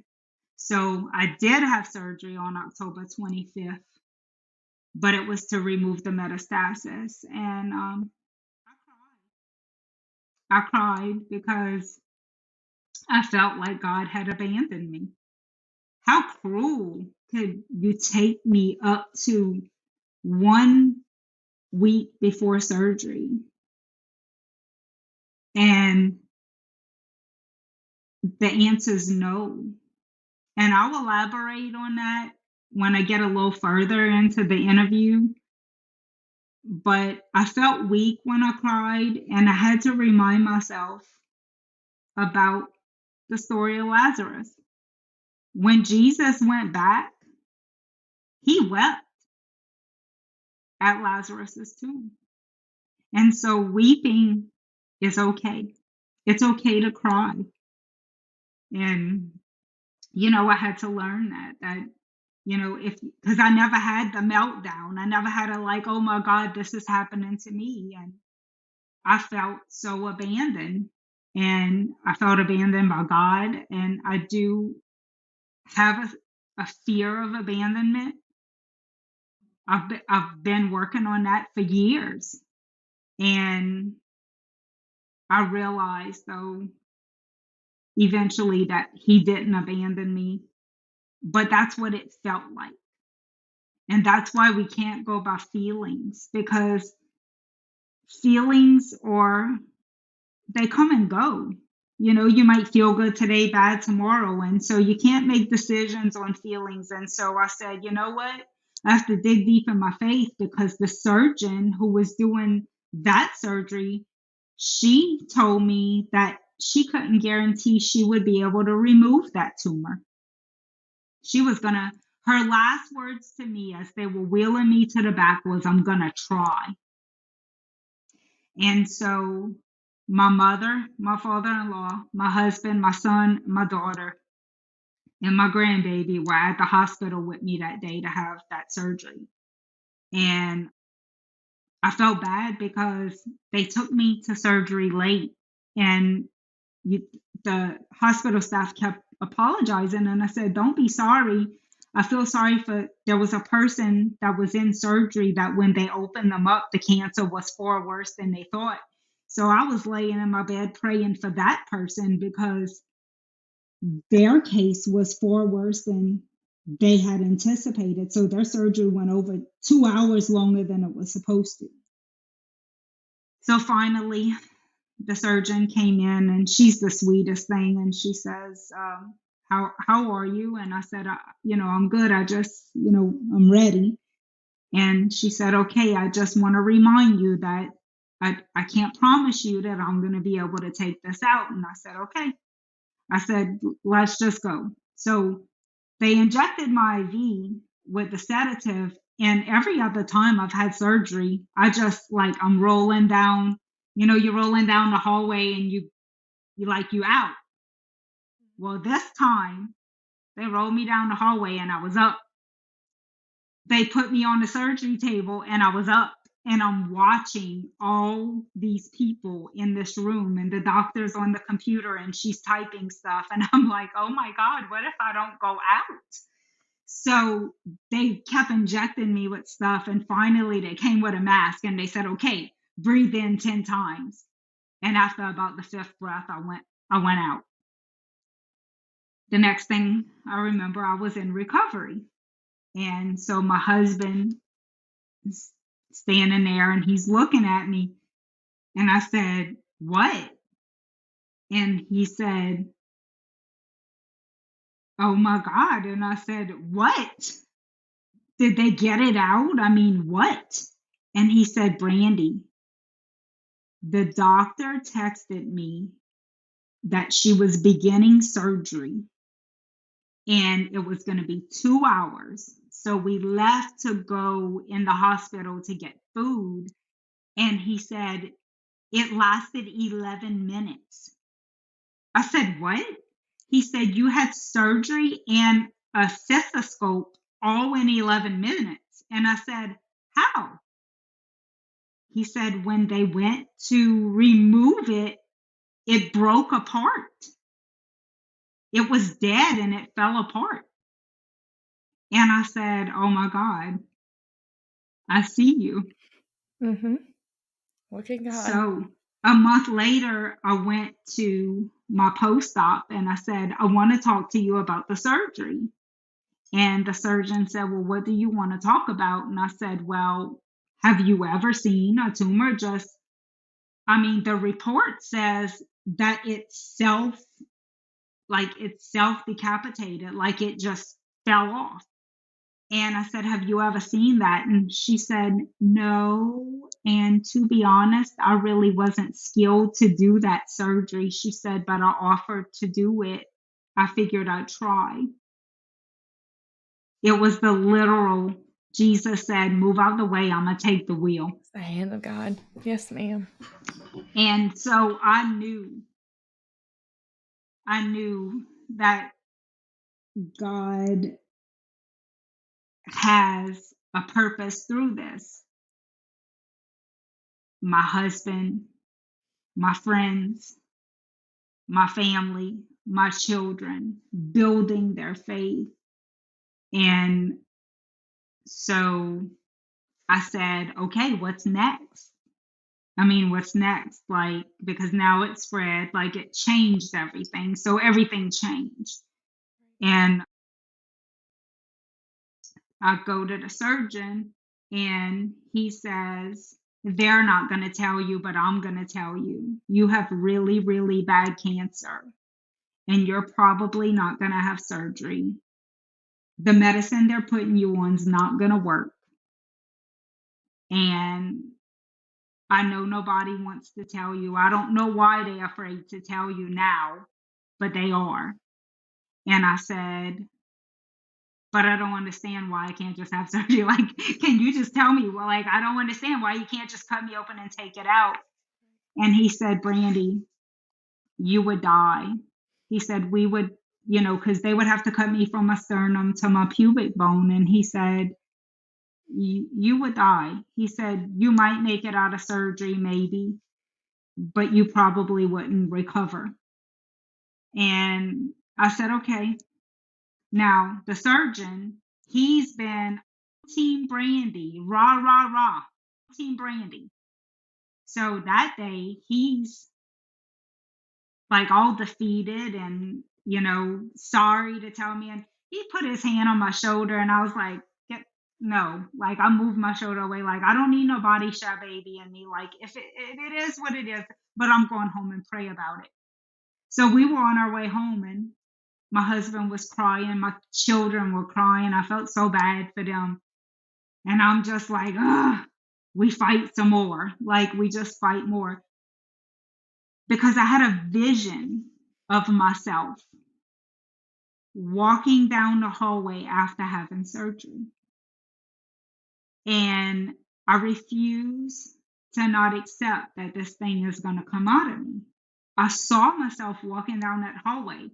Speaker 3: So I did have surgery on October 25th, but it was to remove the metastasis. And I cried because I felt like God had abandoned me. How cruel could you take me up to 1 week before surgery? And the answer is no. And I'll elaborate on that when I get a little further into the interview. But I felt weak when I cried, and I had to remind myself about the story of Lazarus. When Jesus went back, he wept at Lazarus's tomb. And so weeping is okay. It's okay to cry. And, I had to learn that, because I never had the meltdown. I never had a like, oh my God, this is happening to me. And I felt so abandoned, and I felt abandoned by God. And I do have a fear of abandonment. I've been working on that for years. And I realized, though, eventually that he didn't abandon me, but that's what it felt like. And that's why we can't go by feelings, because feelings are, they come and go. You know, you might feel good today, bad tomorrow. And so you can't make decisions on feelings. And so I said, you know what? I have to dig deep in my faith, because the surgeon who was doing that surgery, she told me that she couldn't guarantee she would be able to remove that tumor. She was going to, her last words to me as they were wheeling me to the back was, I'm going to try. And so my mother, my father-in-law, my husband, my son, my daughter, and my grandbaby were at the hospital with me that day to have that surgery. And I felt bad because they took me to surgery late, and the hospital staff kept apologizing. And I said, don't be sorry. I feel sorry for, there was a person that was in surgery that when they opened them up, the cancer was far worse than they thought. So I was laying in my bed praying for that person, because their case was far worse than they had anticipated. So their surgery went over 2 hours longer than it was supposed to. So finally, the surgeon came in, and she's the sweetest thing. And she says, how are you? And I said, I'm good. I just, I'm ready. And she said, okay, I just want to remind you that I can't promise you that I'm going to be able to take this out. And I said, okay. I said, let's just go. So they injected my IV with the sedative. And every other time I've had surgery, I just I'm rolling down, you're rolling down the hallway, and you out. Well, this time they rolled me down the hallway and I was up. They put me on the surgery table and I was up, and I'm watching all these people in this room, and the doctor's on the computer and she's typing stuff. And I'm like, oh my God, what if I don't go out? So they kept injecting me with stuff. And finally they came with a mask and they said, okay, breathe in 10 times. And after about the fifth breath, I went out. The next thing I remember, I was in recovery. And so my husband is standing there and he's looking at me. And I said, what? And he said, oh my God. And I said, what? Did they get it out? I mean, what? And he said, Brandy, the doctor texted me that she was beginning surgery and it was going to be 2 hours. So we left to go in the hospital to get food. And he said, it lasted 11 minutes. I said, what? He said, you had surgery and a cystoscope all in 11 minutes. And I said, how? He said, when they went to remove it, it broke apart. It was dead and it fell apart. And I said, oh my God, I see you.
Speaker 1: Mm-hmm. Look at God.
Speaker 3: So a month later, I went to my post-op and I said, I want to talk to you about the surgery. And the surgeon said, well, what do you want to talk about? And I said, well, have you ever seen a tumor the report says that it's self-decapitated, like it just fell off. And I said, have you ever seen that? And she said, no. And to be honest, I really wasn't skilled to do that surgery. She said, but I offered to do it. I figured I'd try. It was the literal, Jesus said, move out the way, I'm going to take the wheel.
Speaker 1: It's the hand of God. Yes, ma'am.
Speaker 3: And so I knew that God has a purpose through this. My husband, my friends, my family, my children, building their faith. And so I said, okay, what's next? I mean, what's next? Like, because now it's spread, like it changed everything. So everything changed. And I go to the surgeon and he says, they're not going to tell you, but I'm going to tell you. You have really, really bad cancer and you're probably not going to have surgery. The medicine they're putting you on is not going to work. And I know nobody wants to tell you. I don't know why they're afraid to tell you now, but they are. And I said, but I don't understand why I can't just have surgery. Like, can you just tell me? Well, like, I don't understand why you can't just cut me open and take it out. And he said, Brandy, you would die. He said, we would, because they would have to cut me from my sternum to my pubic bone. And he said, you would die. He said, you might make it out of surgery, maybe, but you probably wouldn't recover. And I said, okay. Now, the surgeon, he's been Team Brandy, rah, rah, rah, Team Brandy. So that day, he's like all defeated and, sorry to tell me. And he put his hand on my shoulder and I was like, no, like I moved my shoulder away. Like, I don't need nobody shove baby in me. Like, if it is what it is, but I'm going home and pray about it. So we were on our way home and my husband was crying. My children were crying. I felt so bad for them. And I'm just like, ugh, we fight some more. Like, we just fight more. Because I had a vision of myself walking down the hallway after having surgery. And I refuse to not accept that this thing is going to come out of me. I saw myself walking down that hallway.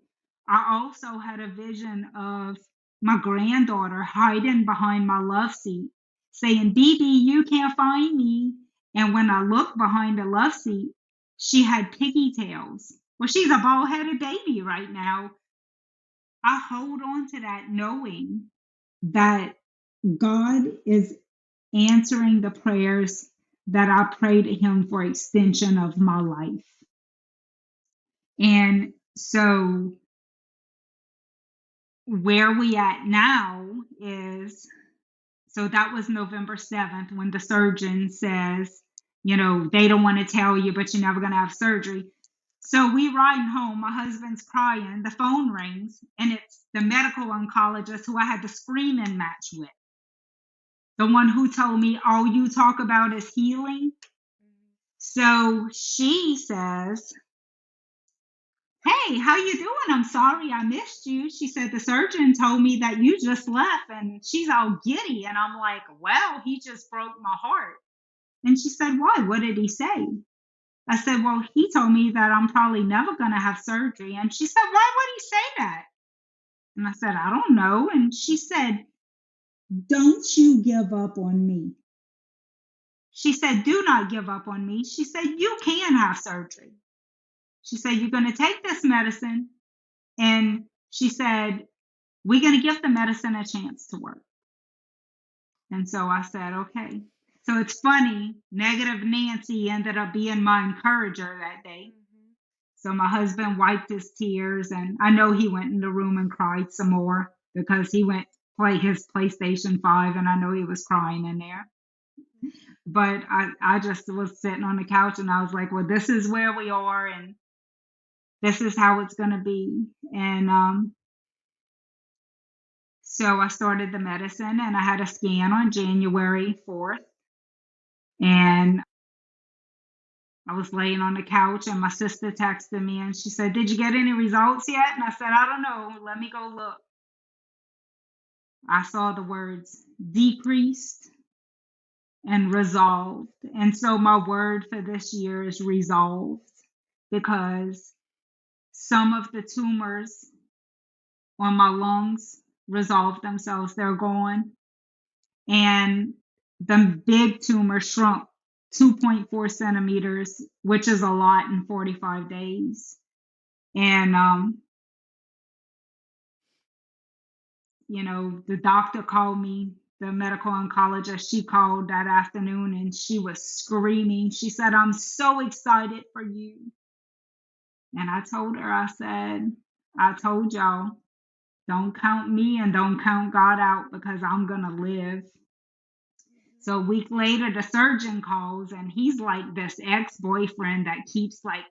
Speaker 3: I also had a vision of my granddaughter hiding behind my love seat, saying, BB, you can't find me. And when I looked behind the love seat, she had pigtails. Well, she's a bald-headed baby right now. I hold on to that knowing that God is answering the prayers that I prayed to him for extension of my life. And so where we at now is, so that was November 7th when the surgeon says, they don't want to tell you, but you're never going to have surgery. So we riding home, my husband's crying, the phone rings, and it's the medical oncologist who I had the screaming match with. The one who told me all you talk about is healing. So she says, hey, how you doing? I'm sorry I missed you. She said, the surgeon told me that you just left, and she's all giddy. And I'm like, well, he just broke my heart. And she said, why? What did he say? I said, well, he told me that I'm probably never going to have surgery. And she said, why would he say that? And I said, I don't know. And she said, don't you give up on me. She said, do not give up on me. She said, you can have surgery. She said, you're going to take this medicine. And she said, we're going to give the medicine a chance to work. And so I said, okay. So it's funny, negative Nancy ended up being my encourager that day. So my husband wiped his tears, and I know he went in the room and cried some more because he went play his PlayStation 5, and I know he was crying in there. But I just was sitting on the couch, and I was like, well, this is where we are, and this is how it's going to be. And so I started the medicine, and I had a scan on January 4th. And I was laying on the couch, and my sister texted me, and she said, did you get any results yet? And I said, I don't know. Let me go look. I saw the words decreased and resolved. And so my word for this year is resolved, because some of the tumors on my lungs resolved themselves. They're gone. And the big tumor shrunk 2.4 centimeters, which is a lot in 45 days. And, the doctor called me the medical oncologist, she called that afternoon and she was screaming. She said, "I'm so excited for you." And I told her, I said, "I told y'all, don't count me and don't count God out because I'm going to live." So a week later, the surgeon calls, and he's like this ex-boyfriend that keeps like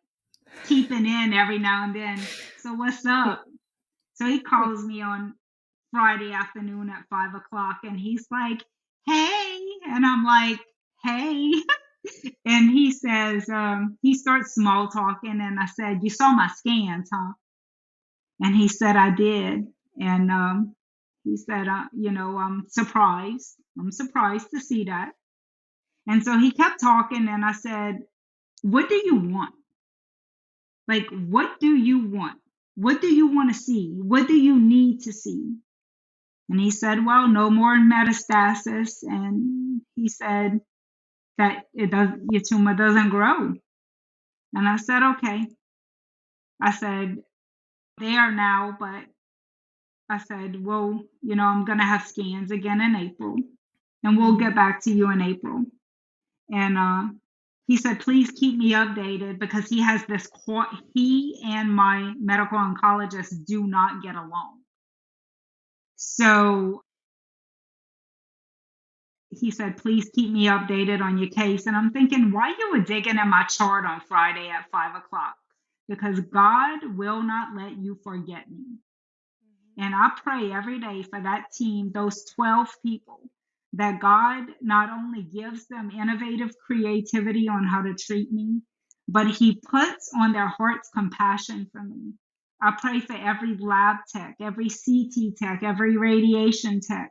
Speaker 3: keeping in every now and then. "So what's up?" So he calls me on Friday afternoon at 5 o'clock, and he's like, "Hey," and I'm like, "Hey," and he says, he starts small talking, and I said, "You saw my scans, huh?" And he said, "I did," and he said, "I'm surprised. I'm surprised to see that." And so he kept talking, and I said, "What do you want? Like, what do you want? What do you want to see? What do you need to see?" And he said, "Well, no more metastasis." And he said that your tumor doesn't grow. And I said, "Okay." I said, "They are now, but," I said, "well, I'm going to have scans again in April, and we'll get back to you in April." And he said, "Please keep me updated," because he and my medical oncologist do not get along. So he said, "Please keep me updated on your case." And I'm thinking, why you were digging in my chart on Friday at 5 o'clock? Because God will not let you forget me. And I pray every day for that team, those 12 people, that God not only gives them innovative creativity on how to treat me, but He puts on their hearts compassion for me. I pray for every lab tech, every CT tech, every radiation tech,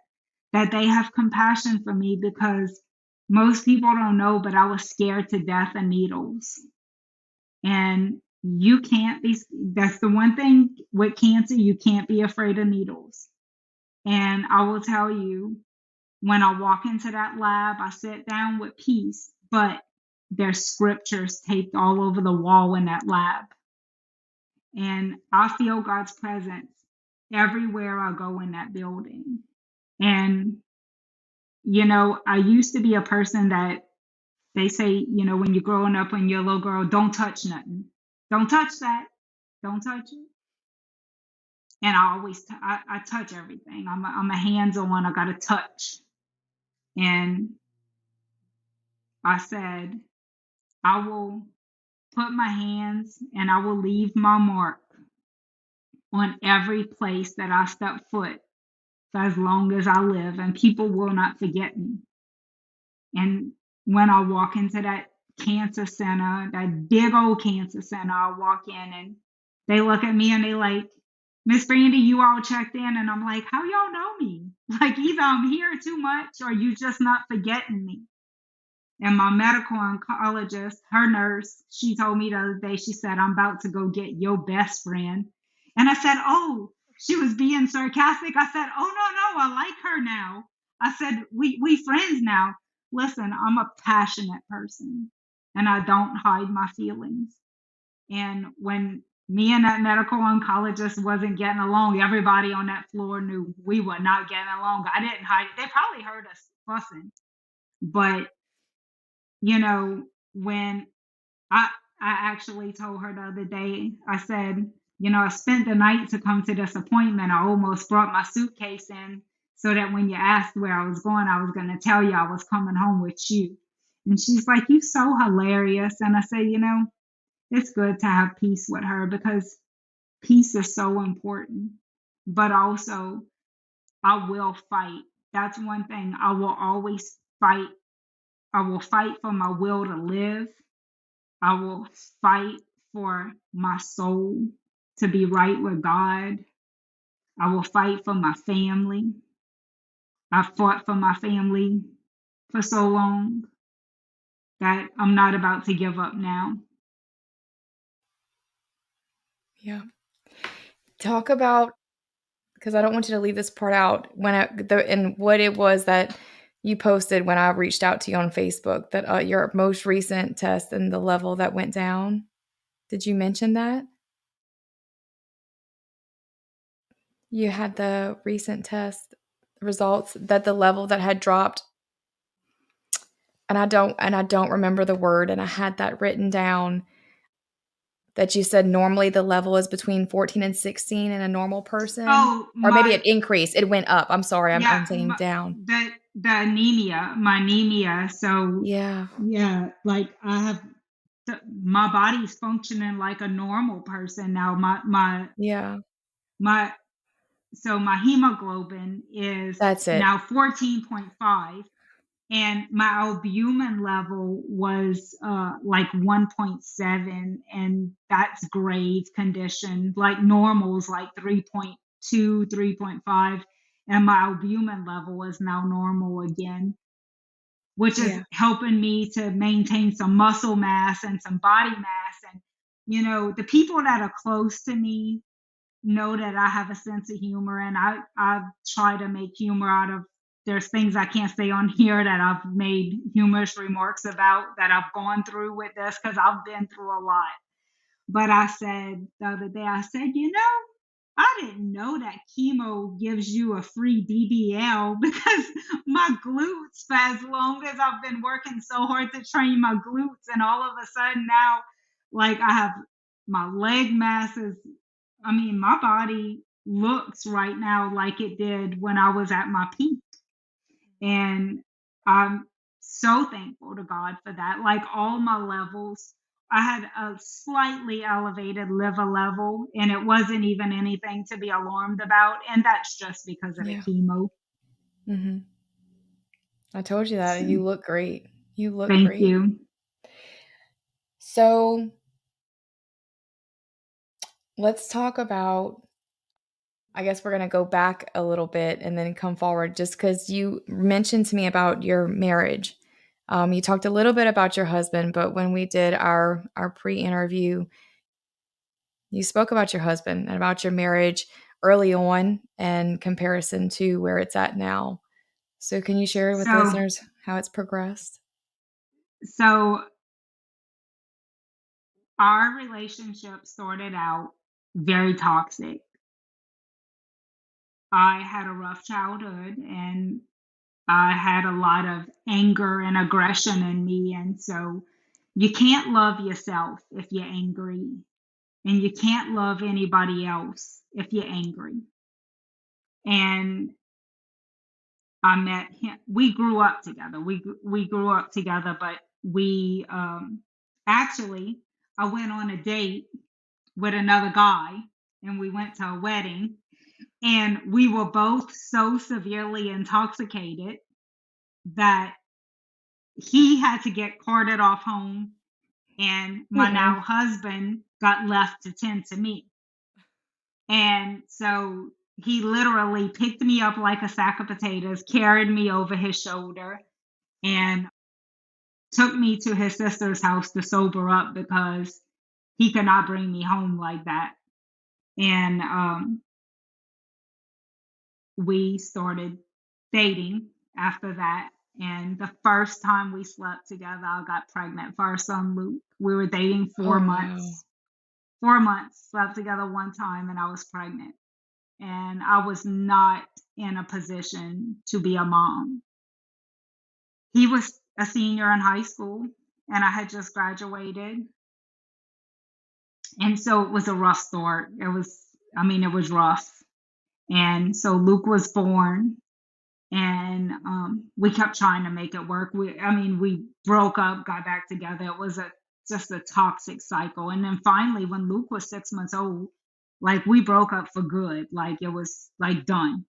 Speaker 3: that they have compassion for me, because most people don't know, but I was scared to death of needles. And you can't be, that's the one thing with cancer, you can't be afraid of needles. And I will tell you, when I walk into that lab, I sit down with peace, but there's scriptures taped all over the wall in that lab. And I feel God's presence everywhere I go in that building. And, I used to be a person that they say, when you're growing up, when you're a little girl, don't touch nothing. Don't touch that. Don't touch it. And I always, I touch everything. I'm a hands-on, I got to touch. And I said, I will put my hands and I will leave my mark on every place that I step foot for as long as I live, and people will not forget me. And when I walk into that cancer center, that big old cancer center, I walk in and they look at me and they like, "Miss Brandy, you all checked in?" And I'm like, "How y'all know me? Like, either I'm here too much or you just not forgetting me." And my medical oncologist, her nurse, she told me the other day, she said, "I'm about to go get your best friend." And I said, "Oh," she was being sarcastic. I said, "Oh, no, I like her now." I said, we friends now. Listen, I'm a passionate person and I don't hide my feelings. And when me and that medical oncologist wasn't getting along, everybody on that floor knew we were not getting along. I didn't hide it. They probably heard us fussing. But, when I I actually told her the other day, I said, "I spent the night to come to this appointment. I almost brought my suitcase in so that when you asked where I was going, I was going to tell you I was coming home with you." And she's like, "You so hilarious." And I say, it's good to have peace with her, because peace is so important. But also, I will fight. That's one thing. I will always fight. I will fight for my will to live. I will fight for my soul to be right with God. I will fight for my family. I've fought for my family for so long that I'm not about to give up now.
Speaker 1: Yeah. Talk about, because I don't want you to leave this part out, and what it was that you posted when I reached out to you on Facebook, that your most recent test and the level that went down. Did you mention that? You had the recent test results that the level that had dropped, and I don't remember the word, and I had that written down, that you said normally the level is between 14 and 16 in a normal person,
Speaker 3: Oh,
Speaker 1: or maybe
Speaker 3: my,
Speaker 1: it increased, it went up. I'm sorry, I'm
Speaker 3: yeah,
Speaker 1: saying down.
Speaker 3: the anemia, my anemia. So
Speaker 1: Yeah,
Speaker 3: yeah, like I have my body's functioning like a normal person now.
Speaker 1: yeah,
Speaker 3: My so my hemoglobin is
Speaker 1: that's it.
Speaker 3: now 14.5, and my albumin level was like 1.7, and that's grave condition. Like normal is like 3.2, 3.5, and my albumin level is now normal again, which is
Speaker 1: Yeah,
Speaker 3: helping me to maintain some muscle mass and some body mass. And the people that are close to me know that I have a sense of humor, and I try to make humor out of. There's things I can't say on here that I've made humorous remarks about that I've gone through with this, because I've been through a lot. But I said the other day, I said, I didn't know that chemo gives you a free BBL because my glutes, for as long as I've been working so hard to train my glutes, and all of a sudden now, like I have my leg masses. I mean, my body looks right now like it did when I was at my peak. And I'm so thankful to God for that. Like all my levels, I had a slightly elevated liver level, and it wasn't even anything to be alarmed about. And that's just because of the
Speaker 1: yeah.
Speaker 3: chemo.
Speaker 1: Mhm. I told you that,
Speaker 3: So,
Speaker 1: and you look great. You look
Speaker 3: thank
Speaker 1: great.
Speaker 3: you.
Speaker 1: So, let's talk about, I guess we're gonna go back a little bit and then come forward, just because you mentioned to me about your marriage. You talked a little bit about your husband, but when we did our pre-interview, you spoke about your husband and about your marriage early on in comparison to where it's at now. So can you share with
Speaker 3: So,
Speaker 1: listeners how it's progressed?
Speaker 3: so our relationship started out very toxic. I had a rough childhood, and I had a lot of anger and aggression in me. And so you can't love yourself if you're angry, and you can't love anybody else if you're angry. And I met him. We grew up together. We grew up together, but we actually, I went on a date with another guy, and we went to a wedding, and we were both so severely intoxicated that he had to get carted off home, and my
Speaker 1: Mm-mm.
Speaker 3: now husband got left to tend to me. And so he literally picked me up like a sack of potatoes, carried me over his shoulder, and took me to his sister's house to sober up because he could not bring me home like that. And we started dating after that. And the first time we slept together, I got pregnant for our son Luke. We were dating
Speaker 1: Oh,
Speaker 3: four
Speaker 1: wow.
Speaker 3: months. 4 months, slept together one time, and I was pregnant. And I was not in a position to be a mom. He was a senior in high school, and I had just graduated. And so it was a rough start. It was rough. And so Luke was born, and we kept trying to make it work. We broke up, got back together. It was just a toxic cycle. And then finally, when Luke was 6 months old, like we broke up for good. Like it was like done.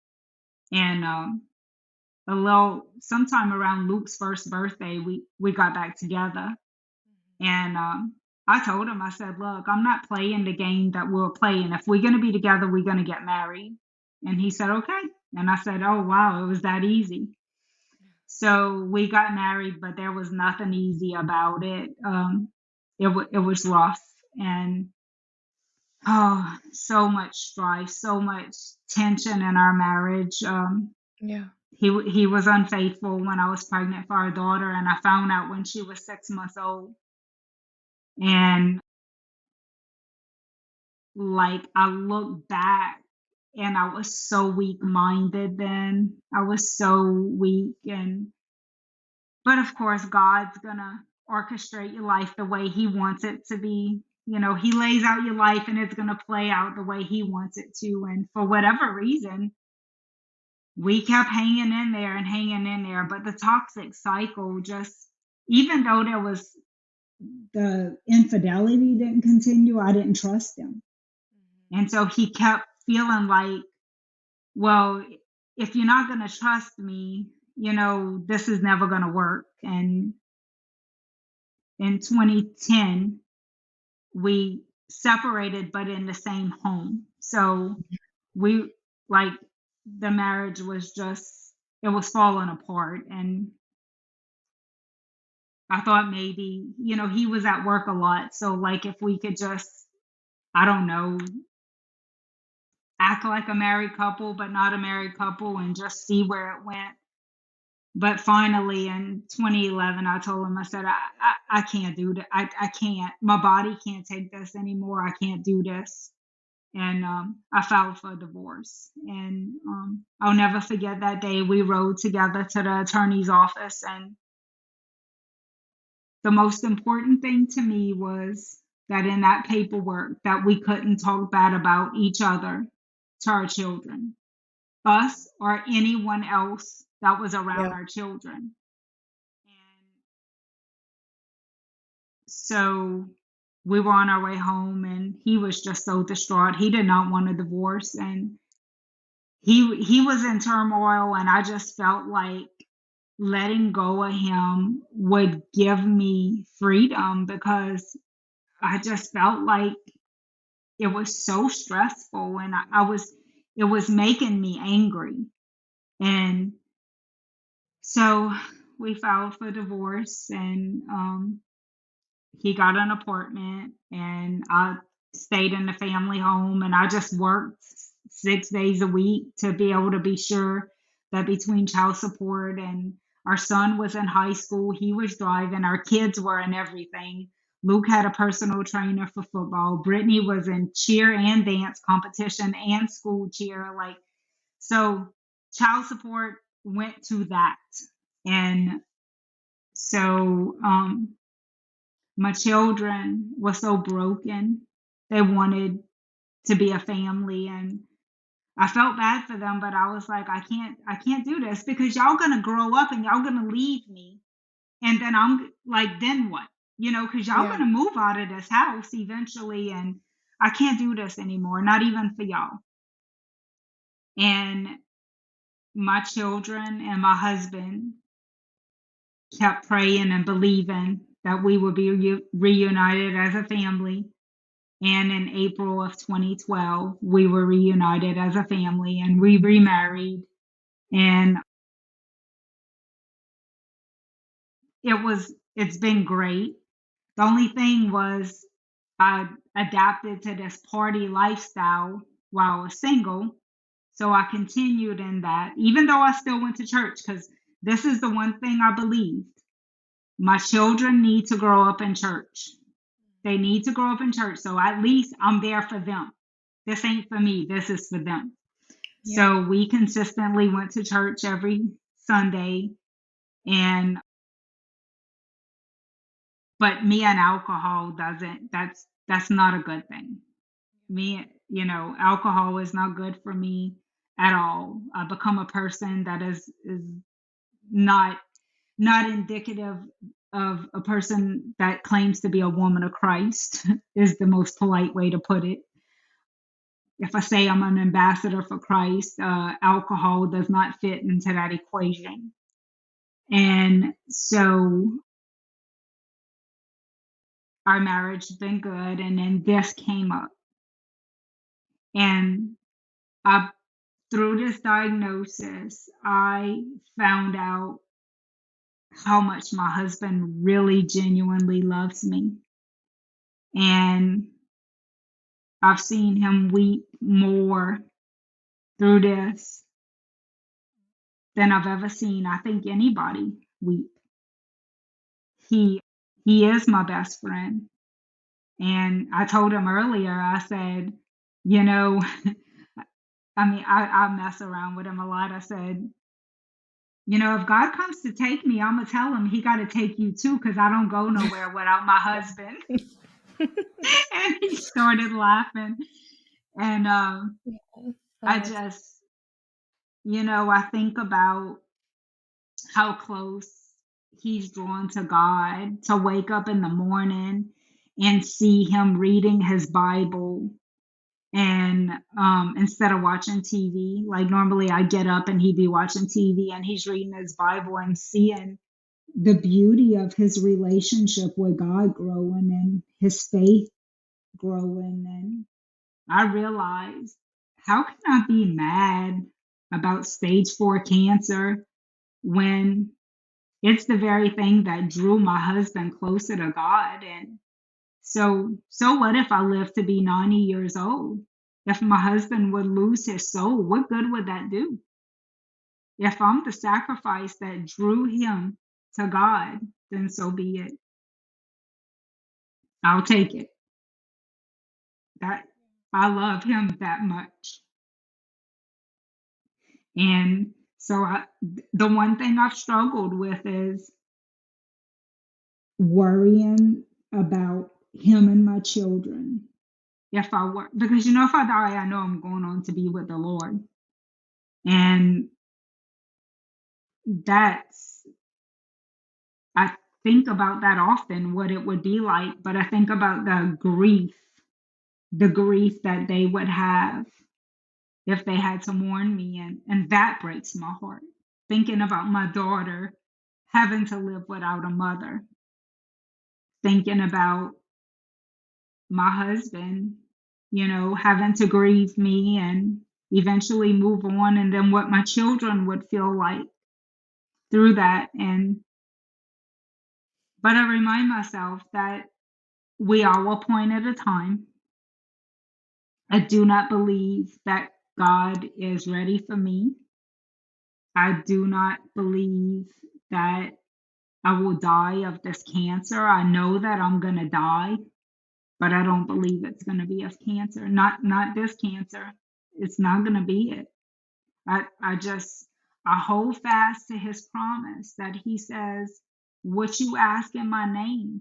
Speaker 3: And a little sometime around Luke's first birthday, we got back together. And I told him, I said, look, I'm not playing the game that we're playing. If we're gonna be together, we're gonna get married. And he said, okay. And I said, oh wow, it was that easy. So we got married, but there was nothing easy about it. It was rough, and oh, so much strife, so much tension in our marriage.
Speaker 1: Yeah.
Speaker 3: He was unfaithful when I was pregnant for our daughter, and I found out when she was 6 months old. And like I look back And I was so weak-minded then. I was so weak, but of course, God's gonna orchestrate your life the way He wants it to be. He lays out your life and it's gonna play out the way He wants it to. And for whatever reason, we kept hanging in there and hanging in there. But the toxic cycle just, even though there was the infidelity didn't continue, I didn't trust him. And so he kept feeling like, well, if you're not going to trust me, this is never going to work. And in 2010, we separated, but in the same home. So we, like, the marriage was just, it was falling apart. And I thought maybe, he was at work a lot. So, like, if we could just, I don't know, act like a married couple, but not a married couple and just see where it went. But finally in 2011, I told him, I said, I can't do that. I can't. My body can't take this anymore. I can't do this. And I filed for divorce. And I'll never forget that day. We rode together to the attorney's office. And the most important thing to me was that in that paperwork that we couldn't talk bad about each other to our children, us or anyone else that was around
Speaker 1: Yeah.
Speaker 3: our children. And so we were on our way home and he was just so distraught. He did not want a divorce and he was in turmoil, and I just felt like letting go of him would give me freedom because I just felt like it was so stressful and it was making me angry. And so we filed for divorce, and he got an apartment, and I stayed in the family home, and I just worked 6 days a week to be able to be sure that between child support and our son was in high school, he was driving, our kids were in everything. Luke had a personal trainer for football. Brittany was in cheer and dance competition and school cheer. Like, so child support went to that. And so my children were so broken. They wanted to be a family, and I felt bad for them, but I was like, I can't do this because y'all gonna grow up and y'all gonna leave me. And then I'm like, then what? Because y'all
Speaker 1: Yeah.
Speaker 3: gonna move out of this house eventually, and I can't do this anymore, not even for y'all. And my children and my husband kept praying and believing that we would be reunited as a family. And in April of 2012, we were reunited as a family and we remarried. And it's been great. The only thing was I adapted to this party lifestyle while I was single. So I continued in that, even though I still went to church, because this is the one thing I believed. My children need to grow up in church. They need to grow up in church. So at least I'm there for them. This ain't for me. This is for them.
Speaker 1: Yeah.
Speaker 3: So we consistently went to church every Sunday, and but me and alcohol doesn't that's not a good thing. Alcohol is not good for me at all. I become a person that is not not indicative of a person that claims to be a woman of Christ is the most polite way to put it. If I say I'm an ambassador for Christ, alcohol does not fit into that equation. And so our marriage has been good. And then this came up. And I, through this diagnosis, I found out how much my husband really genuinely loves me. And I've seen him weep more through this than I've ever seen, I think, anybody weep. He he is my best friend. And I told him earlier, I said, you know, I mess around with him a lot. I said, if God comes to take me, I'm going to tell him he got to take you too, because I don't go nowhere without my husband. And he started laughing. And I
Speaker 1: Oh,
Speaker 3: just, I think about how close he's drawn to God, to wake up in the morning and see him reading his Bible. And instead of watching TV, like normally I get up and he'd be watching TV and he's reading his Bible and seeing the beauty of his relationship with God growing and his faith growing. And I realized, how can I be mad about stage 4 cancer when it's the very thing that drew my husband closer to God? And so what if I live to be 90 years old? If my husband would lose his soul, what good would that do? If I'm the sacrifice that drew him to God, then so be it. I'll take it. That I love him that much. And so the one thing I've struggled with is worrying about him and my children. If I were, because if I die, I know I'm going on to be with the Lord. And that's, I think about that often, what it would be like, but I think about the grief that they would have if they had to mourn me. And that breaks my heart. Thinking about my daughter having to live without a mother, thinking about my husband, having to grieve me and eventually move on, and then what my children would feel like through that. But I remind myself that we are a point at a time. I do not believe that God is ready for me. I do not believe that I will die of this cancer. I know that I'm going to die, but I don't believe it's going to be of cancer. Not this cancer. It's not going to be it. I hold fast to his promise that he says, what you ask in my name,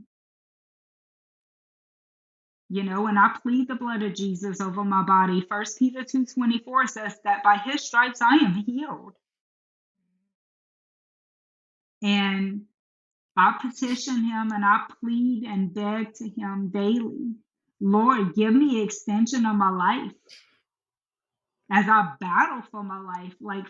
Speaker 3: and I plead the blood of Jesus over my body. 1 Peter 2:24 says that by his stripes I am healed. And I petition him and I plead and beg to him daily, Lord, give me extension of my life as I battle for my life. Like,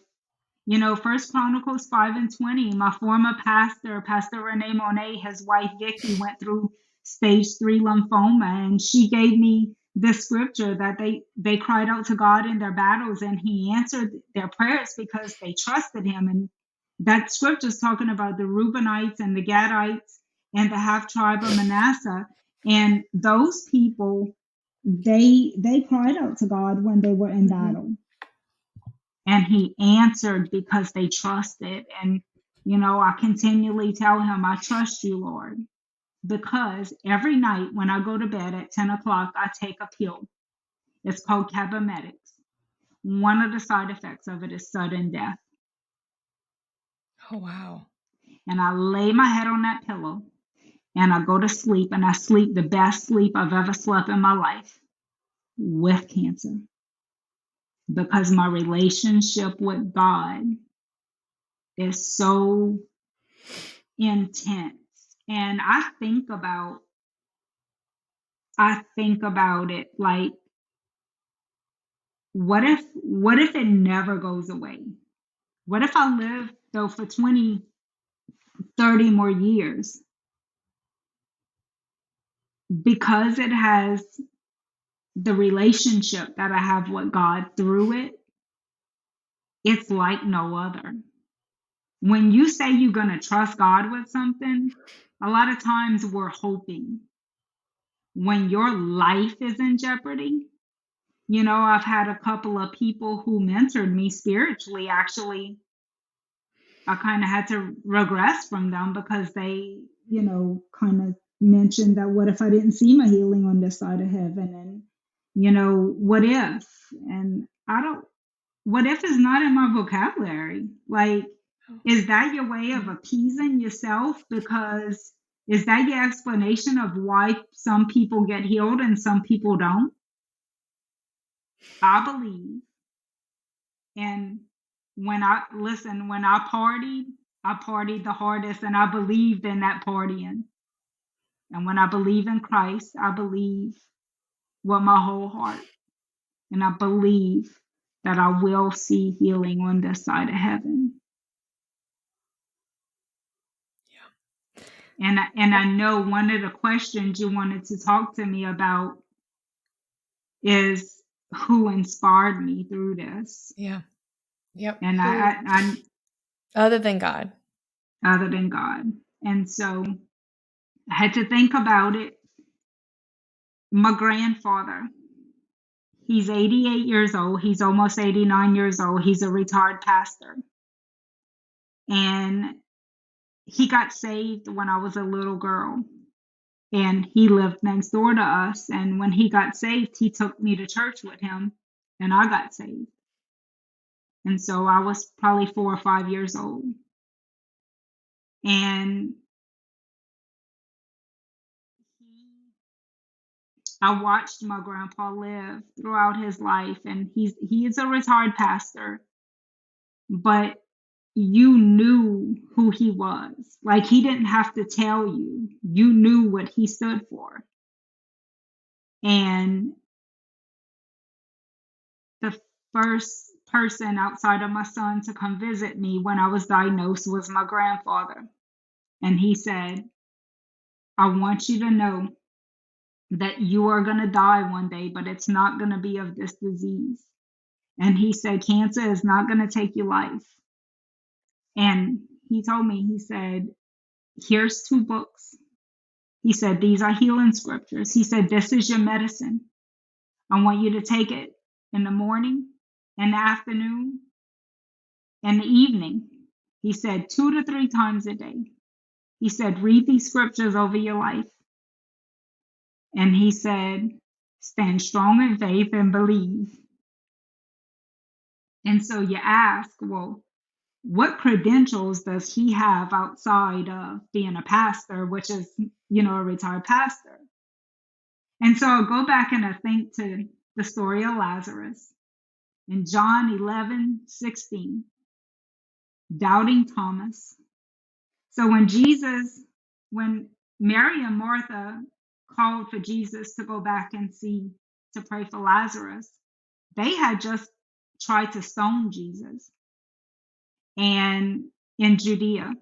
Speaker 3: First Chronicles 5:20, my former pastor, Pastor Renee Monet, his wife Vicky, went through stage 3 lymphoma, and she gave me this scripture that they cried out to God in their battles, and he answered their prayers because they trusted him. And that scripture is talking about the Reubenites and the Gadites and the half tribe of Manasseh. And those people, they cried out to God when they were in battle. And he answered because they trusted. And, I continually tell him, I trust you, Lord, because every night when I go to bed at 10 o'clock, I take a pill. It's called Cabometyx. One of the side effects of it is sudden death.
Speaker 1: Oh, wow.
Speaker 3: And I lay my head on that pillow and I go to sleep, and I sleep the best sleep I've ever slept in my life with cancer, because my relationship with God is so intense. And I think about it like, what if it never goes away? What if I live though for 20, 30 more years? Because it has the relationship that I have with God through it, it's like no other. When you say you're going to trust God with something, a lot of times we're hoping. When your life is in jeopardy, I've had a couple of people who mentored me spiritually. Actually, I kind of had to regress from them because they, kind of mentioned that what if I didn't see my healing on this side of heaven? And, what if? And I don't. what if it's not in my vocabulary? Like, is that your way of appeasing yourself? Because is that your explanation of why some people get healed and some people don't? I believe. And when I I partied the hardest, and I believed in that partying. And when I believe in Christ, I believe with my whole heart. And I believe that I will see healing on this side of heaven. And I know one of the questions you wanted to talk to me about is who inspired me through this.
Speaker 1: Yeah. Yep.
Speaker 3: And I
Speaker 1: Other than God.
Speaker 3: other than God. And so I had to think about it. My grandfather, he's 88 years old. He's almost 89 years old. He's a retired pastor. And he got saved when I was a little girl. And he lived next door to us. And when he got saved, he took me to church with him, and I got saved. And so I was probably 4 or 5 years old. And I watched my grandpa live throughout his life, and he is a retired pastor, but you knew who he was. Like, he didn't have to tell you. You knew what he stood for. And the first person outside of my son to come visit me when I was diagnosed was my grandfather. And he said, I want you to know that you are going to die one day, but it's not going to be of this disease. And he said, cancer is not going to take your life. And he told me, he said, here's 2 books. He said, these are healing scriptures. He said, this is your medicine. I want you to take it in the morning, in the afternoon, and the evening. He said 2 to 3 times a day. He said, read these scriptures over your life. And he said, stand strong in faith and believe. And so you ask, well, what credentials does he have outside of being a pastor, which is, a retired pastor? And so I'll go back and I think to the story of Lazarus in John 11:16, doubting Thomas. So when Mary and Martha called for Jesus to go back and to pray for Lazarus, they had just tried to stone Jesus and in Judea.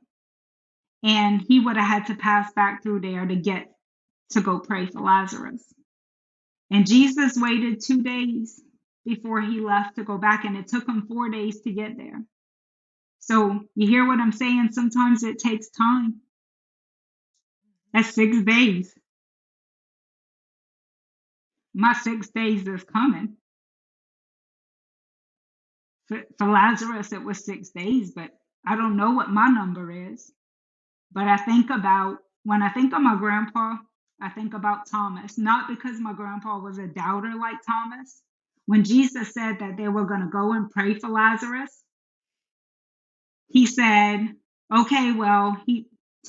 Speaker 3: And he would have had to pass back through there to get to go pray for Lazarus. And Jesus waited 2 days before he left to go back, and it took him 4 days to get there. So you hear what I'm saying? Sometimes it takes time. That's 6 days. My 6 days is coming. For Lazarus, it was 6 days, but I don't know what my number is. But when I think of my grandpa, I think about Thomas, not because my grandpa was a doubter like Thomas. When Jesus said that they were going to go and pray for Lazarus, he said, okay, well,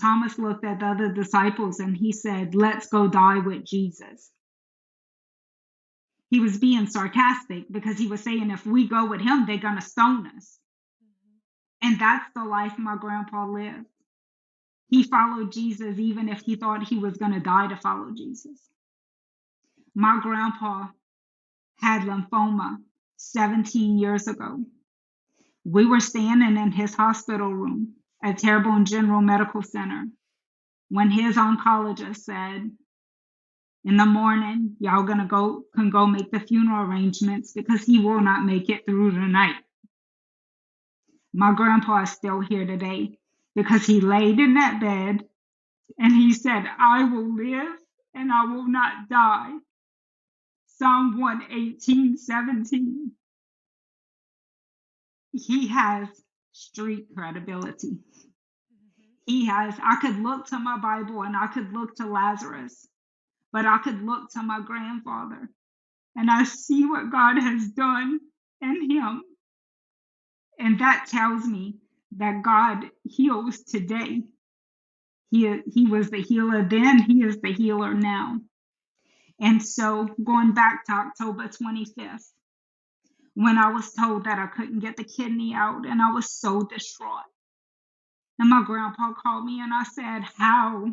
Speaker 3: Thomas looked at the other disciples and he said, let's go die with Jesus. He was being sarcastic because he was saying, if we go with him, they're going to stone us. And that's the life my grandpa lived. He followed Jesus even if he thought he was going to die to follow Jesus. My grandpa had lymphoma 17 years ago. We were standing in his hospital room at Terrebonne General Medical Center when his oncologist said, in the morning, y'all can go make the funeral arrangements because he will not make it through the night. My grandpa is still here today because he laid in that bed and he said, I will live and I will not die. Psalm 118:17. He has street credibility. I could look to my Bible and I could look to Lazarus, but I could look to my grandfather and I see what God has done in him. And that tells me that God heals today. He was the healer then, he is the healer now. And so going back to October 25th, when I was told that I couldn't get the kidney out, and I was so distraught. And my grandpa called me and I said, how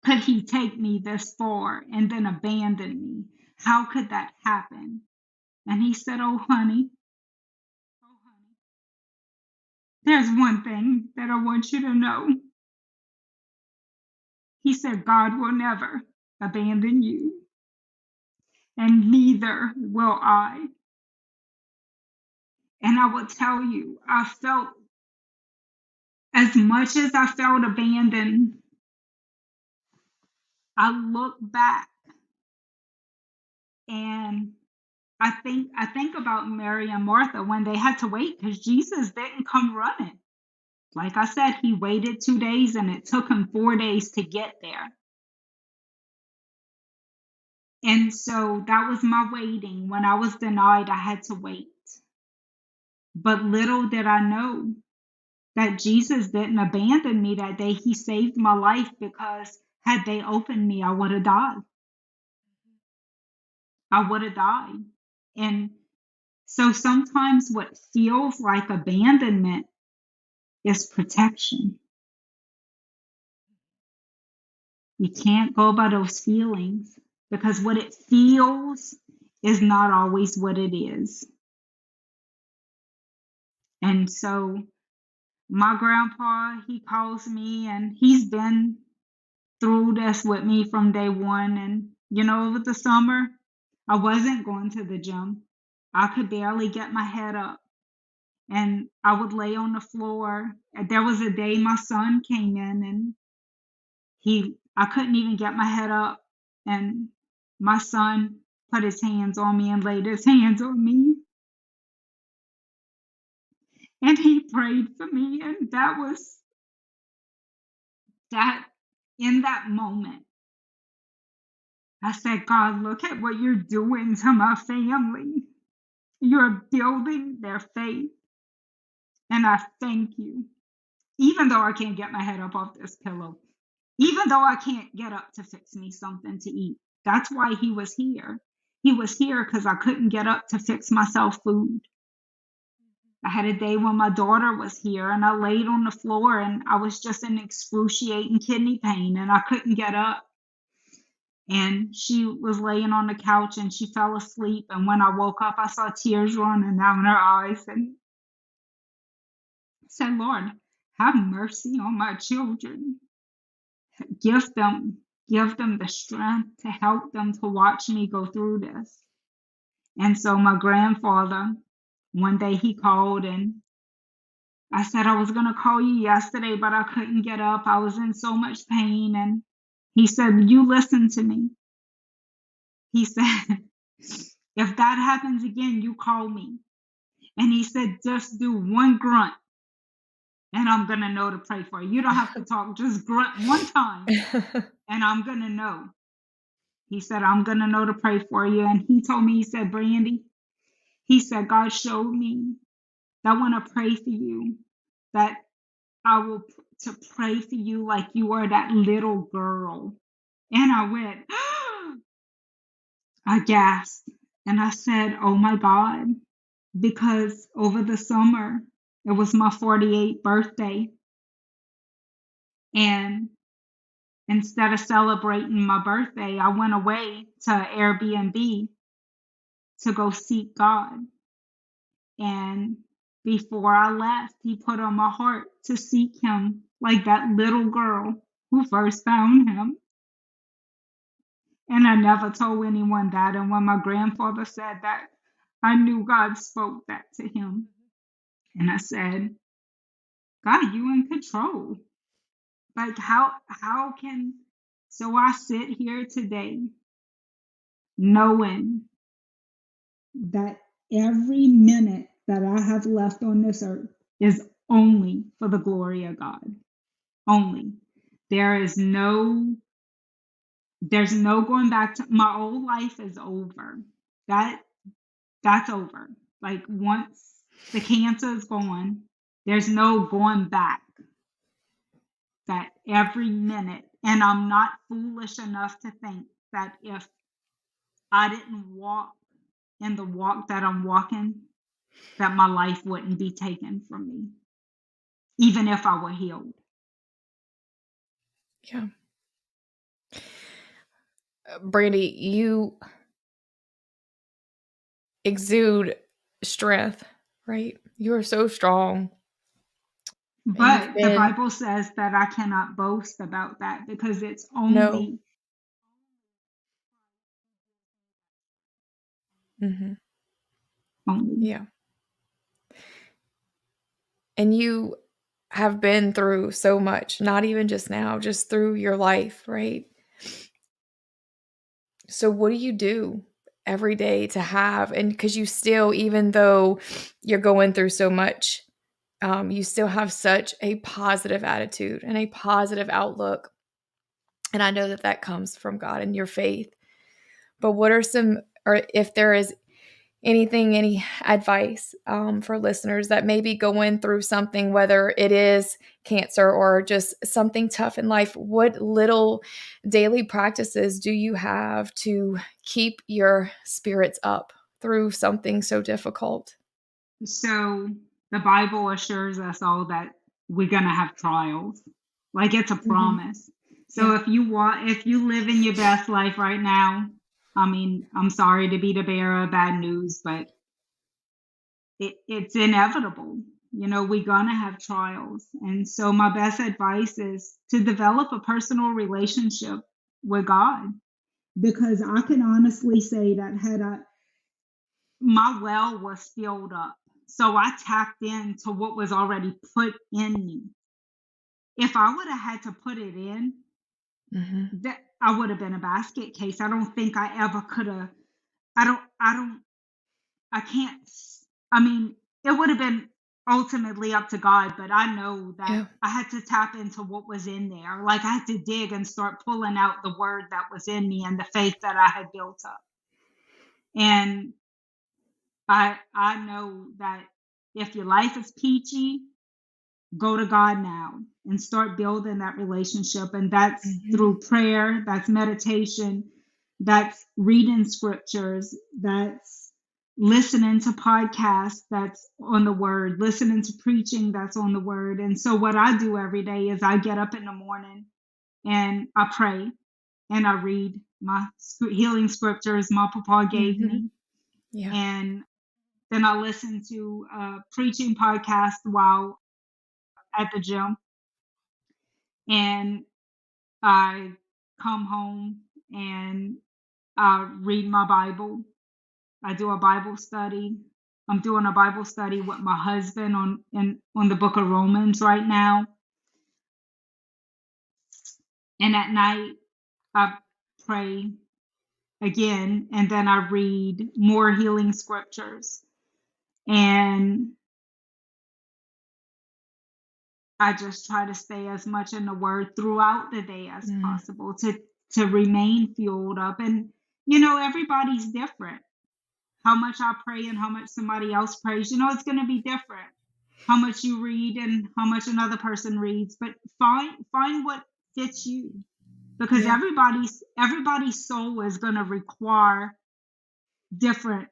Speaker 3: could he take me this far and then abandon me? How could that happen? And he said, oh, honey, there's one thing that I want you to know. He said, God will never abandon you, and neither will I. And I will tell you, I felt, as much as I felt abandoned, I look back and I think about Mary and Martha when they had to wait because Jesus didn't come running. Like I said, he waited 2 days and it took him 4 days to get there. And so that was my waiting. When I was denied, I had to wait. But little did I know that Jesus didn't abandon me that day. He saved my life, because had they opened me, I would have died. I would have died. And so sometimes what feels like abandonment is protection. You can't go by those feelings, because what it feels is not always what it is. And so my grandpa, he calls me and he's been through this with me from day one. And, over the summer, I wasn't going to the gym. I could barely get my head up. And I would lay on the floor. And there was a day my son came in and I couldn't even get my head up. And my son put his hands on me and laid his hands on me. And he prayed for me. And that was that. In that moment, I said, God, look at what you're doing to my family. You're building their faith. And I thank you. Even though I can't get my head up off this pillow, even though I can't get up to fix me something to eat. That's why he was here. He was here because I couldn't get up to fix myself food. I had a day when my daughter was here and I laid on the floor and I was just in excruciating kidney pain and I couldn't get up. And she was laying on the couch and she fell asleep. And when I woke up, I saw tears running down her eyes and said, Lord, have mercy on my children. Give them the strength to help them to watch me go through this. And so my grandfather, one day he called and I said I was going to call you yesterday, but I couldn't get up. I was in so much pain. And he said, you listen to me. He said, if that happens again, you call me. And he said, just do one grunt and I'm going to know to pray for you. You don't have to talk, just grunt one time and I'm going to know. He said, I'm going to know to pray for you. And he told me, he said, Brandy, he said, God showed me that when I pray for you, that I will to pray for you like you are that little girl. And I went, I gasped. And I said, oh my God, because over the summer, it was my 48th birthday. And instead of celebrating my birthday, I went away to Airbnb to go seek God. And before I left, he put on my heart to seek him like that little girl who first found him. And I never told anyone that. And when my grandfather said that, I knew God spoke that to him. And I said, God, you in control. Like how can, so I sit here today knowing that every minute that I have left on this earth is only for the glory of God. Only. There's no going back to my old life is over. That's over. Like once The cancer is gone. There's no going back. That every minute, and I'm not foolish enough to think that if I didn't walk in the walk that I'm walking, that my life wouldn't be taken from me, even if I were healed.
Speaker 1: Yeah. Brandy, you exude strength, right? You are so strong. And you've
Speaker 3: But the
Speaker 1: been,
Speaker 3: Bible says that I cannot boast about that because it's
Speaker 1: no.
Speaker 3: only
Speaker 1: Hmm.
Speaker 3: only.
Speaker 1: Yeah. And you have been through so much, not even just now, just through your life, right? So what do you do every day to have, and because you still, even though you're going through so much, you still have such a positive attitude and a positive outlook. And I know that that comes from God and your faith. But what are some, or if there is anything, any advice for listeners that may be going through something, whether it is cancer or just something tough in life, what little daily practices do you have to keep your spirits up through something so difficult?
Speaker 3: So the Bible assures us all that we're going to have trials. Like it's a
Speaker 1: Hmm.
Speaker 3: promise. So
Speaker 1: Yeah.
Speaker 3: if you live in your best life right now, I mean, I'm sorry to be the bearer of bad news, but it's inevitable. You know, we're going to have trials. And so my best advice is to develop a personal relationship with God, because I can honestly say that my well was filled up. So I tapped into what was already put in me. If I would have had to put it in,
Speaker 1: Hmm.
Speaker 3: that I would have been a basket case. I don't think I ever could have. I can't. I mean, it would have been ultimately up to God, but I know that
Speaker 1: Yeah.
Speaker 3: I had to tap into what was in there. Like I had to dig and start pulling out the word that was in me and the faith that I had built up. And I know that if your life is peachy, go to God now and start building that relationship. And that's
Speaker 1: Hmm.
Speaker 3: through prayer, that's meditation, that's reading scriptures, that's listening to podcasts that's on the word, listening to preaching that's on the word. And so, what I do every day is I get up in the morning and I pray and I read my healing scriptures my papa gave
Speaker 1: Hmm.
Speaker 3: me.
Speaker 1: Yeah.
Speaker 3: And then I listen to a preaching podcast while at the gym. And I come home and I read my Bible. I do a Bible study. I'm doing a Bible study with my husband on the book of Romans right now. And at night I pray again, and then I read more healing scriptures. And I just try to stay as much in the word throughout the day as
Speaker 1: Mm.
Speaker 3: possible to remain fueled up. And you know, everybody's different. How much I pray and how much somebody else prays, you know, it's going to be different. How much you read and how much another person reads, but find what fits you, because
Speaker 1: Yeah.
Speaker 3: everybody's soul is going to require different,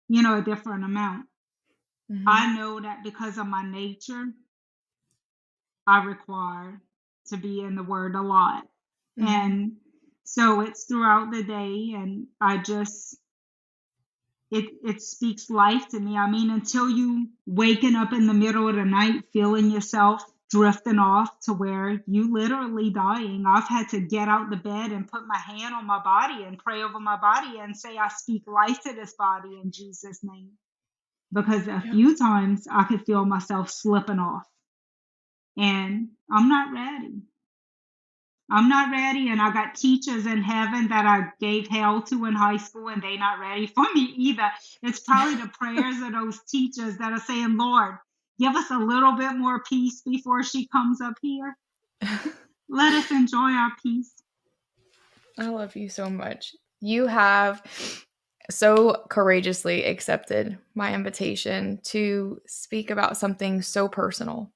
Speaker 3: you know, a different amount.
Speaker 1: Hmm.
Speaker 3: I know that because of my nature, I require to be in the word a lot.
Speaker 1: Hmm.
Speaker 3: And so it's throughout the day, and I just it speaks life to me. I mean, until you waking up in the middle of the night feeling yourself drifting off to where you literally dying. I've had to get out the bed and put my hand on my body and pray over my body and say, I speak life to this body in Jesus' name. Because a
Speaker 1: Yeah.
Speaker 3: few times I could feel myself slipping off, and I'm not ready. I'm not ready, and I got teachers in heaven that I gave hell to in high school, and they not ready for me either. It's probably the prayers of those teachers that are saying, Lord, give us a little bit more peace before she comes up here. Let us enjoy our peace.
Speaker 1: I love you so much. You have so courageously accepted my invitation to speak about something so personal.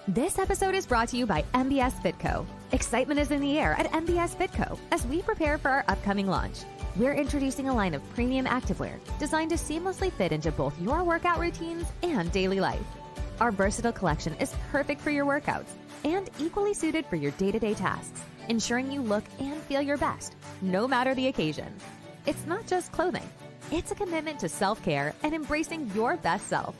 Speaker 2: This episode is brought to you by MBS Fit Co. Excitement is in the air at MBS Fit Co. as we prepare for our upcoming launch. We're introducing a line of premium activewear designed to seamlessly fit into both your workout routines and daily life. Our versatile collection is perfect for your workouts and equally suited for your day-to-day tasks, ensuring you look and feel your best, no matter the occasion. It's not just clothing. It's a commitment to self-care and embracing your best self.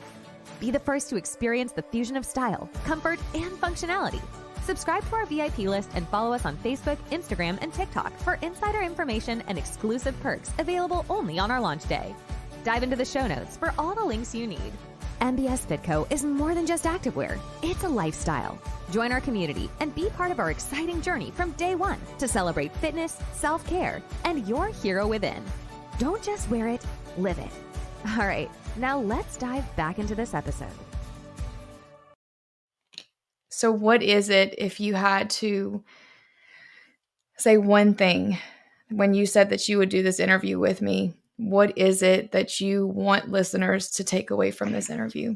Speaker 2: Be the first to experience the fusion of style, comfort, and functionality. Subscribe to our VIP list and follow us on Facebook, Instagram, and TikTok for insider information and exclusive perks available only on our launch day. Dive into the show notes for all the links you need. MBS Fit Co is more than just activewear. It's a lifestyle. Join our community and be part of our exciting journey from day one to celebrate fitness, self-care, and your hero within. Don't just wear it, live it. All right, now let's dive back into this episode.
Speaker 1: So what is it, if you had to say one thing when you said that you would do this interview with me, what is it that you want listeners to take away from this interview?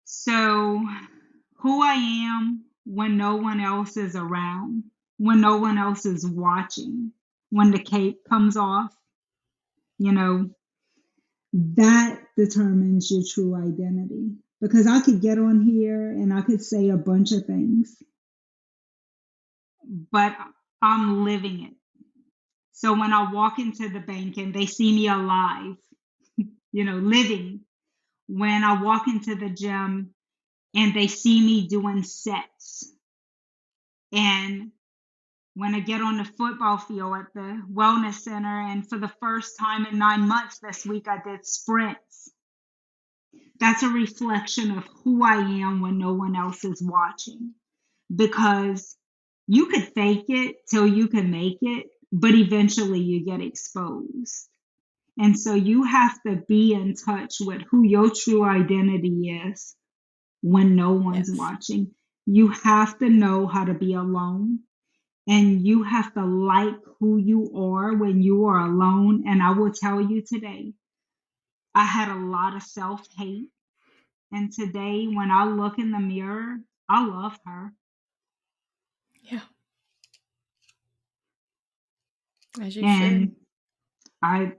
Speaker 3: So, who I am when no one else is around, when no one else is watching, when the cape comes off, that determines your true identity. Because I could get on here and I could say a bunch of things, but I'm living it. So when I walk into the bank and they see me alive, living, when I walk into the gym and they see me doing sets, and when I get on the football field at the wellness center, and for the first time in 9 months this week, I did sprints. That's a reflection of who I am when no one else is watching. Because you could fake it till you can make it, but eventually you get exposed. And so you have to be in touch with who your true identity is when no one's watching. You have to know how to be alone. And you have to like who you are when you are alone. And I will tell you today, I had a lot of self-hate. And today, when I look in the mirror, I love her.
Speaker 1: Yeah. As you
Speaker 3: And
Speaker 1: should.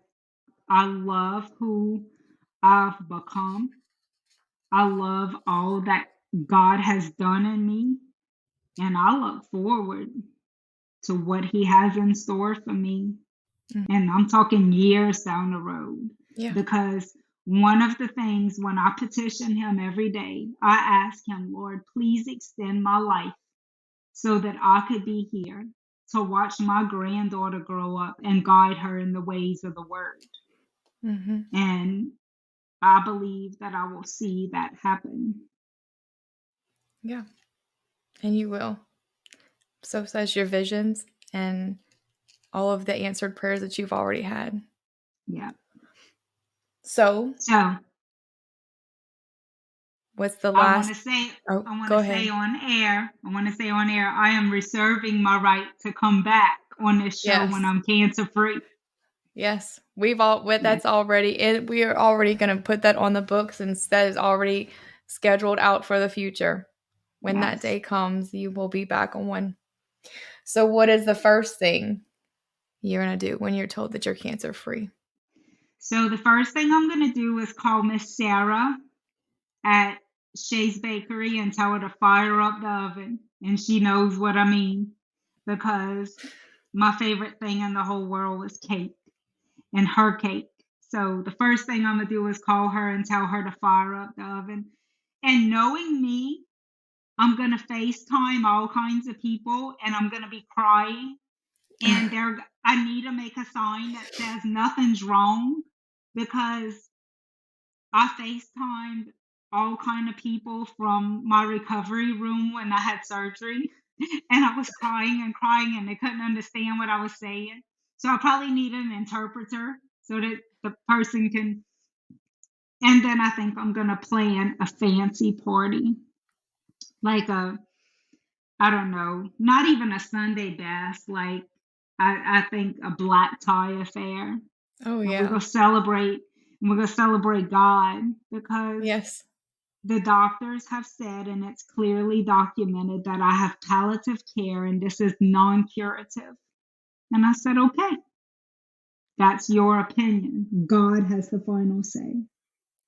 Speaker 3: I love who I've become. I love all that God has done in me. And I look forward to what he has in store for me. And I'm talking years down the road.
Speaker 1: Yeah.
Speaker 3: Because one of the things when I petition him every day, I ask him, Lord, please extend my life so that I could be here to watch my granddaughter grow up and guide her in the ways of the word.
Speaker 1: Mm-hmm.
Speaker 3: And I believe that I will see that happen.
Speaker 1: Yeah. And you will. So says your visions and all of the answered prayers that you've already had.
Speaker 3: Yeah.
Speaker 1: So what's the last?
Speaker 3: I want to say on air, I am reserving my right to come back on this show when I'm cancer free.
Speaker 1: Yes, that's already it. We are already going to put that on the books, and that is already scheduled out for the future. When that day comes, you will be back on one. So what is the first thing you're going to do when you're told that you're cancer free?
Speaker 3: So the first thing I'm going to do is call Miss Sarah at Shay's Bakery and tell her to fire up the oven. And she knows what I mean, because my favorite thing in the whole world is cake and her cake. So the first thing I'm going to do is call her and tell her to fire up the oven. And knowing me, I'm going to FaceTime all kinds of people and I'm going to be crying. And I need to make a sign that says nothing's wrong, because I FaceTimed all kind of people from my recovery room when I had surgery. And I was crying and they couldn't understand what I was saying. So I probably need an interpreter so that the person can. And then I think I'm going to plan a fancy party. Like I don't know, not even a Sunday best, like I think a black tie affair.
Speaker 1: Oh,
Speaker 3: And we're
Speaker 1: yeah.
Speaker 3: gonna celebrate and we're gonna celebrate God because
Speaker 1: Yes.
Speaker 3: the doctors have said, and it's clearly documented, that I have palliative care and this is non-curative. And I said, okay, that's your opinion. God has the final say.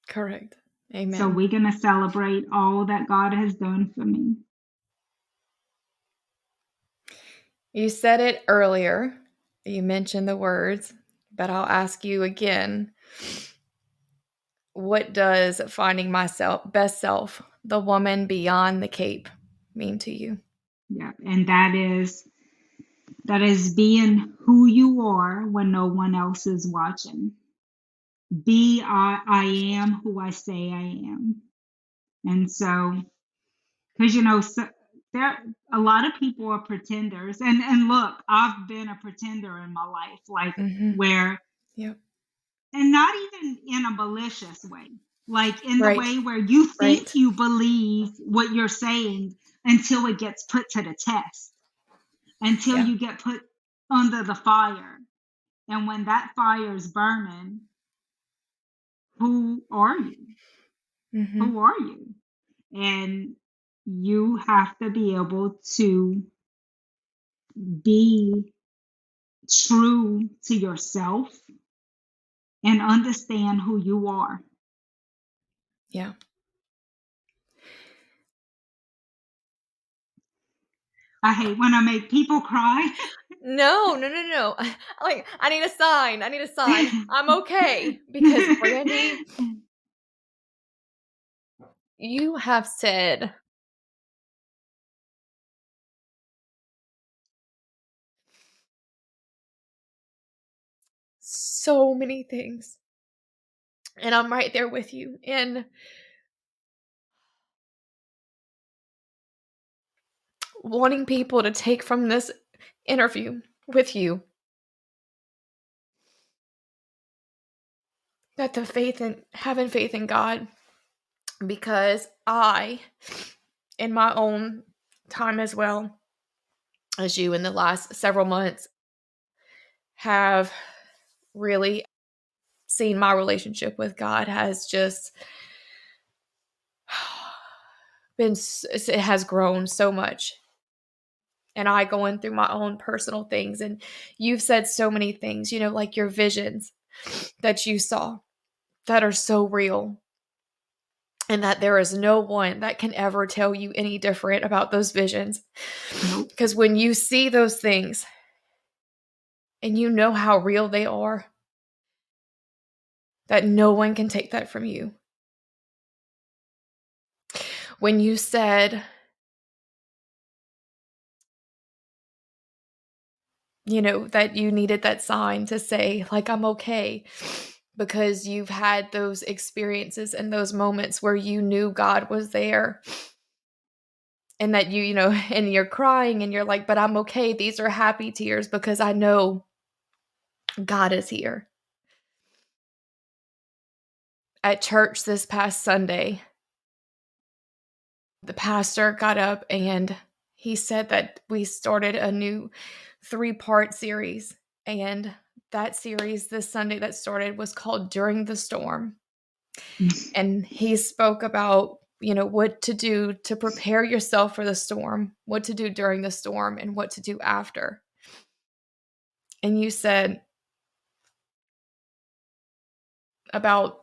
Speaker 1: Correct.
Speaker 3: So
Speaker 1: Amen.
Speaker 3: we're gonna celebrate all that God has done for me.
Speaker 1: You said it earlier. You mentioned the words, but I'll ask you again. What does finding myself, best self, the woman beyond the cape, mean to you?
Speaker 3: Yeah. And that is being who you are when no one else is watching. I am who I say I am. And so, because so there a lot of people are pretenders, and look, I've been a pretender in my life, like
Speaker 1: Mm-hmm.
Speaker 3: where,
Speaker 1: Yep.
Speaker 3: and not even in a malicious way, like in the
Speaker 1: Right.
Speaker 3: way where you think
Speaker 1: Right.
Speaker 3: you believe what you're saying until it gets put to the test, until
Speaker 1: Yeah.
Speaker 3: you get put under the fire. And when that fire is burning, who are you?
Speaker 1: Mm-hmm.
Speaker 3: Who are you? And you have to be able to be true to yourself and understand who you are.
Speaker 1: Yeah.
Speaker 3: I hate when I make people cry.
Speaker 1: No, no, no, no. Like, I need a sign. I need a sign. I'm okay. Because, Brandy, you have said so many things. And I'm right there with you. And wanting people to take from this interview with you that the faith in having faith in God, because I, in my own time as well as you in the last several months, have really seen my relationship with God has just it has grown so much. And I going through my own personal things. And you've said so many things, like your visions that you saw that are so real. And that there is no one that can ever tell you any different about those visions.
Speaker 3: Nope.
Speaker 1: Because when you see those things and you know how real they are, that no one can take that from you. When you said, that you needed that sign to say, like, I'm okay, because you've had those experiences and those moments where you knew God was there. And that and you're crying and you're like, but I'm okay. These are happy tears because I know God is here. At church this past Sunday, the pastor got up and he said that we started a new 3-part series. And that series this Sunday that started was called During the Storm. And he spoke about, what to do to prepare yourself for the storm, what to do during the storm, and what to do after. And you said about,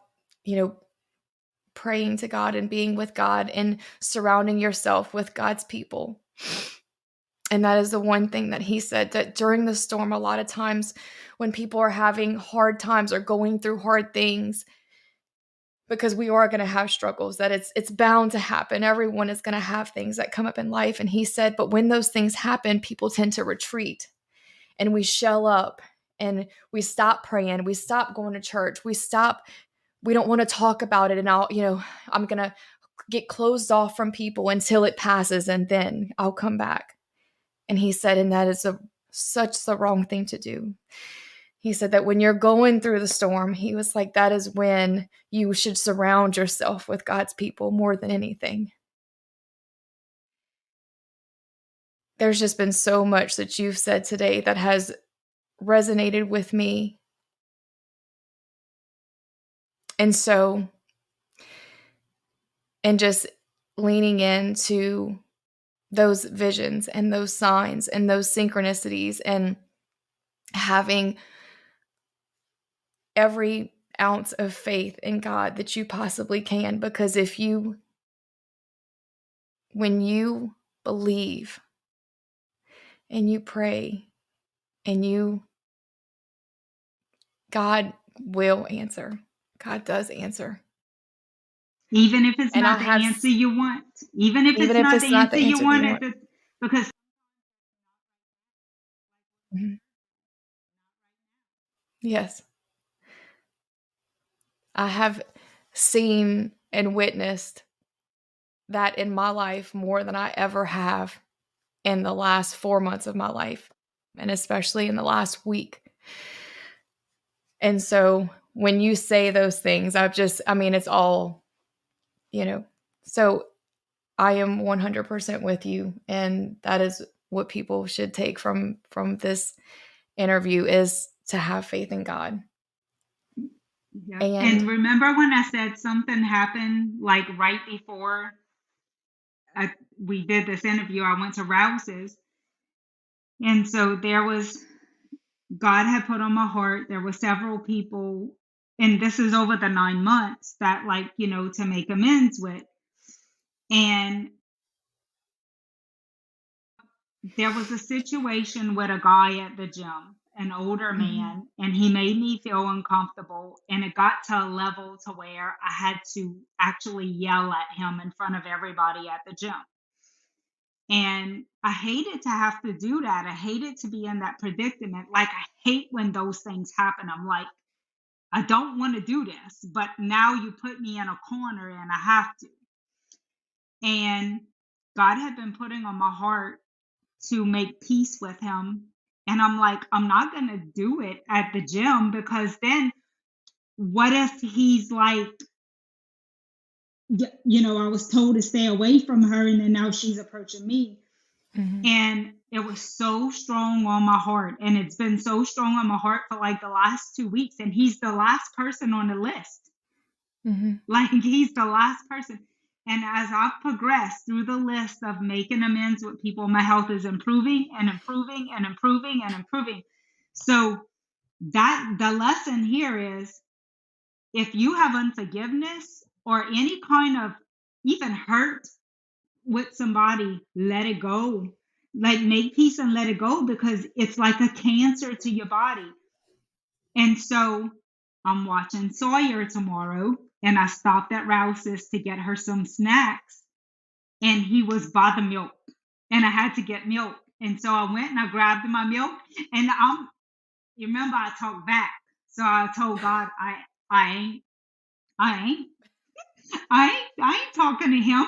Speaker 1: praying to God and being with God and surrounding yourself with God's people. And that is the one thing that he said, that during the storm, a lot of times when people are having hard times or going through hard things, because we are going to have struggles, that it's bound to happen. Everyone is going to have things that come up in life. And he said, but when those things happen, people tend to retreat and we shell up and we stop praying. We stop going to church. We don't want to talk about it. And I'm going to get closed off from people until it passes and then I'll come back. And he said, and that is such the wrong thing to do. He said that when you're going through the storm, he was like, that is when you should surround yourself with God's people more than anything. There's just been so much that you've said today that has resonated with me. And so, and just leaning into those visions and those signs and those synchronicities and having every ounce of faith in God that you possibly can. Because when you believe and you pray and God will answer. God does answer.
Speaker 3: Even if it's
Speaker 1: And I
Speaker 3: not the
Speaker 1: have,
Speaker 3: answer you want, even if
Speaker 1: even
Speaker 3: it's
Speaker 1: if
Speaker 3: not
Speaker 1: it's
Speaker 3: the
Speaker 1: not the
Speaker 3: answer you
Speaker 1: answer that
Speaker 3: want,
Speaker 1: you want.
Speaker 3: because
Speaker 1: Mhm. Yes. I have seen and witnessed that in my life more than I ever have in the last 4 months of my life, and especially in the last week. And so when you say those things, it's all, so I am 100% with you. And that is what people should take from this interview, is to have faith in God.
Speaker 3: yeah.
Speaker 1: And
Speaker 3: And remember when I said something happened like right before we did this interview, I went to Rouse's. And so God had put on my heart, there were several people, and this is over the 9 months, that to make amends with. And there was a situation with a guy at the gym, an older
Speaker 1: mhm,
Speaker 3: man, and he made me feel uncomfortable. And it got to a level to where I had to actually yell at him in front of everybody at the gym. And I hated to have to do that. I hated to be in that predicament. Like, I hate when those things happen. I'm like, I don't want to do this, but now you put me in a corner and I have to. And God had been putting on my heart to make peace with him. And I'm like, I'm not going to do it at the gym, because then what if he's like, I was told to stay away from her, and then now she's approaching me.
Speaker 1: mhm,
Speaker 3: And it was so strong on my heart. And it's been so strong on my heart for like the last 2 weeks. And he's the last person on the list.
Speaker 1: mhm,
Speaker 3: Like, he's the last person. And as I've progressed through the list of making amends with people, my health is improving and improving and improving and improving. So that the lesson here is, if you have unforgiveness or any kind of even hurt with somebody, let it go. Like, make peace and let it go, because it's like a cancer to your body. And so I'm watching Sawyer tomorrow, and I stopped at Rouse's to get her some snacks, and he was by the milk, and I had to get milk. And so I went and I grabbed my milk, and you remember I talked back. So I told God, I ain't, I ain't, I ain't talking to him.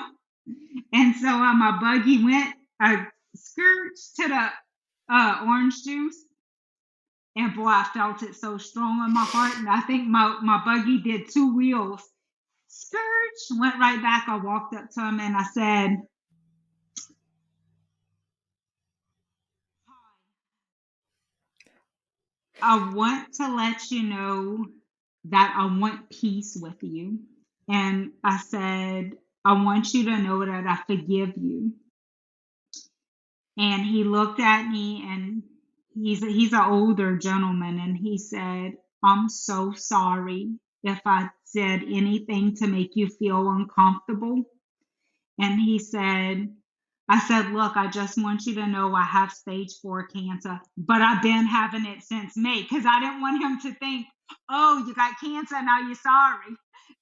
Speaker 3: And so my buggy went, I skirts to the orange juice. And boy, I felt it so strong in my heart. And I think my buggy did 2 wheels. Skirts, went right back. I walked up to him and I said, I want to let you know that I want peace with you. And I said, I want you to know that I forgive you. And he looked at me, and he's an older gentleman, and he said, I'm so sorry if I said anything to make you feel uncomfortable. And I said, look, I just want you to know I have stage 4 cancer, but I've been having it since May, because I didn't want him to think, oh, you got cancer, now you're sorry.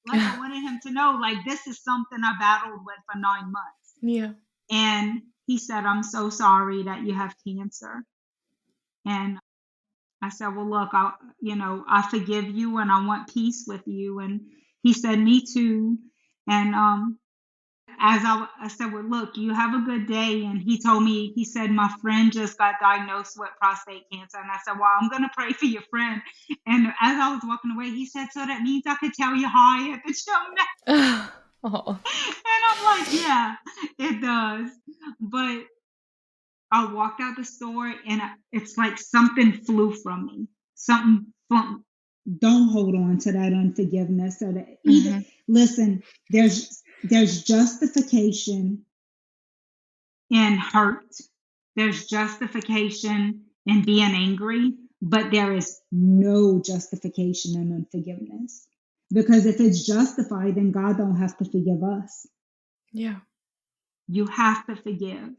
Speaker 3: Like, I wanted him to know, like, this is something I battled with for 9 months.
Speaker 1: yeah.
Speaker 3: And he said, I'm so sorry that you have cancer. And I said, well, look, I forgive you, and I want peace with you. And he said, me too. And as I said, well, look, you have a good day. And he told me, he said, my friend just got diagnosed with prostate cancer. And I said, well, I'm going to pray for your friend. And as I was walking away, he said, so that means I could tell you hi at the gym now.
Speaker 1: Oh.
Speaker 3: And I'm like, yeah, it does. But I walked out the store and it's like something flew from me. Something from, don't hold on to that unforgiveness or that even
Speaker 1: Mhm.
Speaker 3: listen, there's justification in hurt. There's justification in being angry, but there is no justification in unforgiveness. Because if it's justified, then God don't have to forgive us.
Speaker 1: Yeah.
Speaker 3: You have to forgive.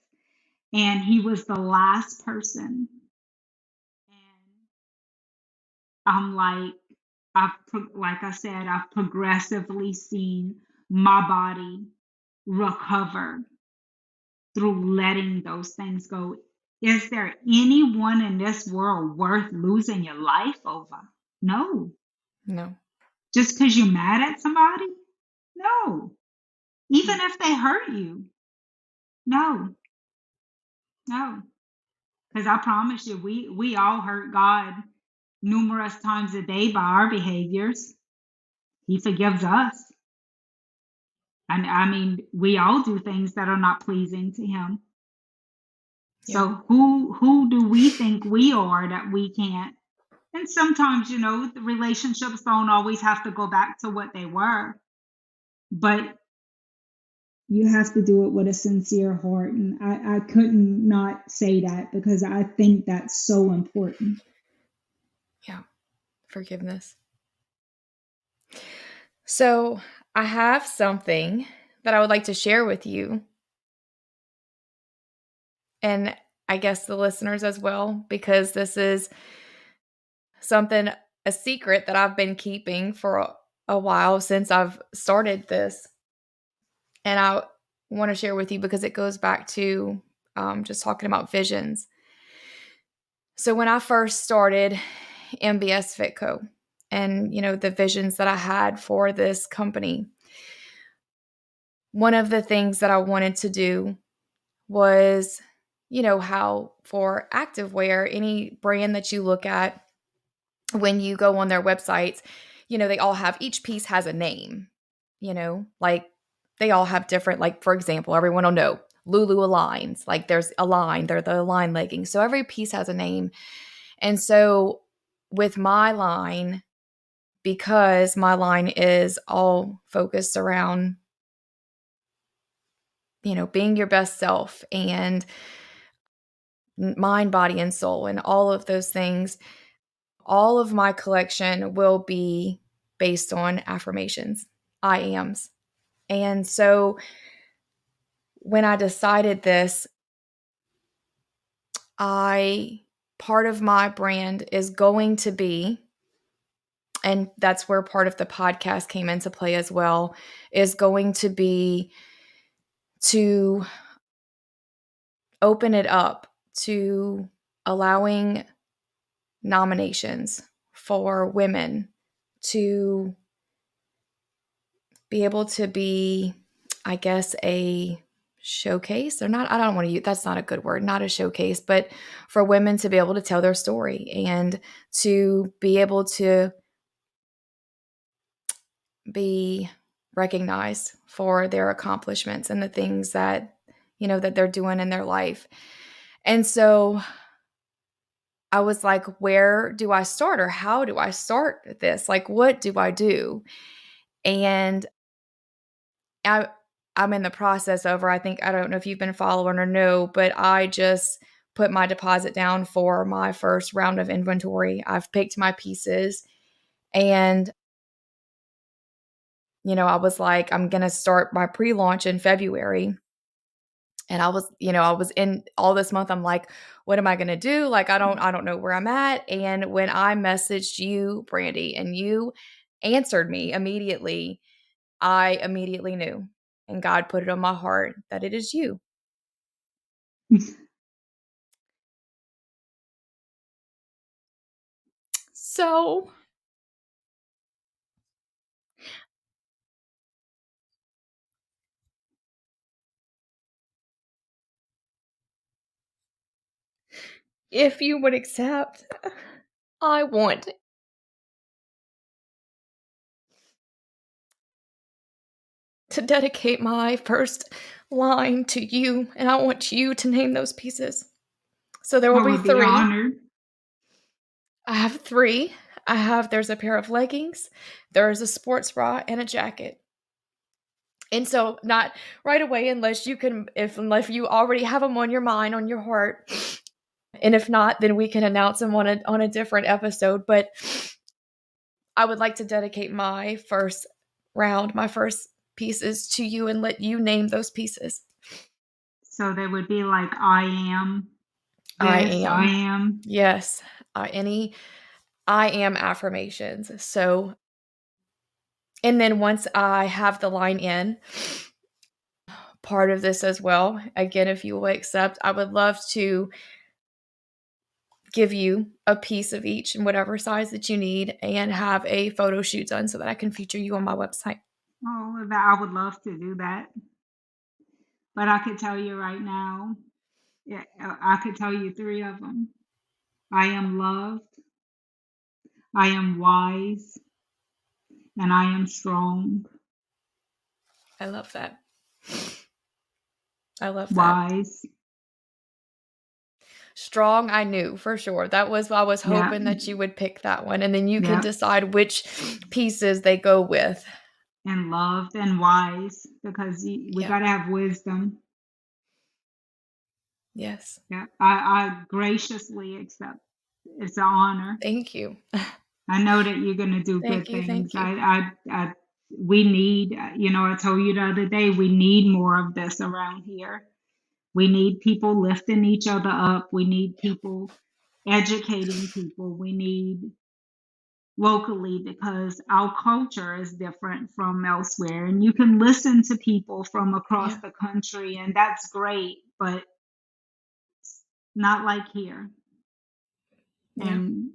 Speaker 3: And he was the last person. And I'm like, like I said, I've progressively seen my body recover through letting those things go. Is there anyone in this world worth losing your life over? No.
Speaker 1: No.
Speaker 3: Just because you're mad at somebody? No.
Speaker 1: Yeah.
Speaker 3: Even if they hurt you? No. No. Because I promise you, we all hurt God numerous times a day by our behaviors. He forgives us. And I mean, we all do things that are not pleasing to him.
Speaker 1: Yeah.
Speaker 3: So who do we think we are that we can't? And sometimes, the relationships don't always have to go back to what they were, but you have to do it with a sincere heart. And I couldn't not say that because I think that's so important.
Speaker 1: Yeah. Forgiveness. So, I have something that I would like to share with you, and I guess the listeners as well, because this is something, a secret that I've been keeping for a while since I've started this. And I want to share with you because it goes back to just talking about visions. So when I first started MBS Fit Co, and the visions that I had for this company, one of the things that I wanted to do was, how for activewear, any brand that you look at, when you go on their websites, they all have, each piece has a name, like they all have different, like, for example, everyone will know Lulu Aligns, like there's Align, they're the Align leggings. So every piece has a name. And so with my line, because my line is all focused around, being your best self and mind, body, and soul, and all of those things, all of my collection will be based on affirmations, I ams. And so when I decided this, part of my brand is going to be, and that's where part of the podcast came into play as well, is going to be to open it up to allowing nominations for women to be able to be, I guess, a showcase, or not. I don't want to use, that's not a good word, not a showcase, but for women to be able to tell their story and to be able to be recognized for their accomplishments and the things that, that they're doing in their life. And so I was like, where do I start, or how do I start this? Like, what do I do? And I I'm in the process over, I think, I don't know if you've been following or no, but I just put my deposit down for my first round of inventory. I've picked my pieces, and I was like, I'm going to start my pre-launch in February. And I was in all this month. I'm like, what am I going to do? Like, I don't know where I'm at. And when I messaged you, Brandy, and you answered me immediately, I immediately knew. And God put it on my heart that it is you. So if you would accept, I want to dedicate my first line to you, and I want you to name those pieces. So there will
Speaker 3: I
Speaker 1: be
Speaker 3: would be
Speaker 1: 3.
Speaker 3: honored.
Speaker 1: I have 3. There's a pair of leggings, there's a sports bra, and a jacket. And so not right away unless you already have them on your mind, on your heart. And if not, then we can announce them on a different episode. But I would like to dedicate my first pieces to you and let you name those pieces.
Speaker 3: So they would be like, I am
Speaker 1: I
Speaker 3: this, I
Speaker 1: am.
Speaker 3: am.
Speaker 1: Yes. Any I am affirmations. So, and then once I have the line in, part of this as well, again, if you will accept, I would love to give you a piece of each in whatever size that you need and have a photo shoot done so that I can feature you on my website.
Speaker 3: Oh, I would love to do that. But I could tell you right now, yeah, I could tell you 3 of them. I am loved, I am wise, and I am strong.
Speaker 1: I love that. I love that.
Speaker 3: Wise.
Speaker 1: Strong, I knew for sure. I was
Speaker 3: Yeah.
Speaker 1: hoping that you would pick that one, and then you can
Speaker 3: Yeah.
Speaker 1: decide which pieces they go with.
Speaker 3: And loved and wise, because we got to have wisdom.
Speaker 1: Yes.
Speaker 3: Yeah. I graciously accept. It's an honor.
Speaker 1: Thank you.
Speaker 3: I know that you're going to do good
Speaker 1: Thank you.
Speaker 3: things.
Speaker 1: Thank you.
Speaker 3: We need, I told you the other day, we need more of this around here. We need people lifting each other up. We need people educating people. We need locally, because our culture is different from elsewhere. And you can listen to people from across the country, and that's great, but not like here.
Speaker 1: Yeah.
Speaker 3: And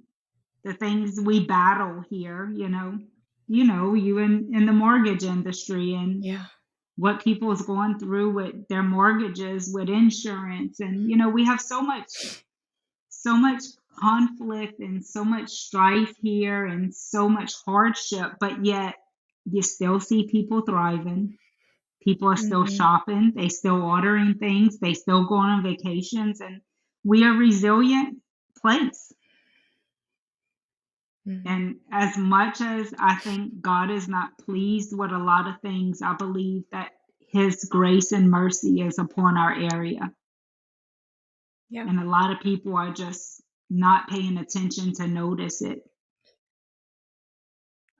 Speaker 3: the things we battle here, you in the mortgage industry, and what people is going through with their mortgages, with insurance, and we have so much conflict and so much strife here and so much hardship, but yet you still see people thriving. People are still shopping, they still ordering things, they still going on vacations, and we are a resilient place. And as much as I think God is not pleased with a lot of things, I believe that his grace and mercy is upon our area. Yeah. And a lot of people are just not paying attention to notice it.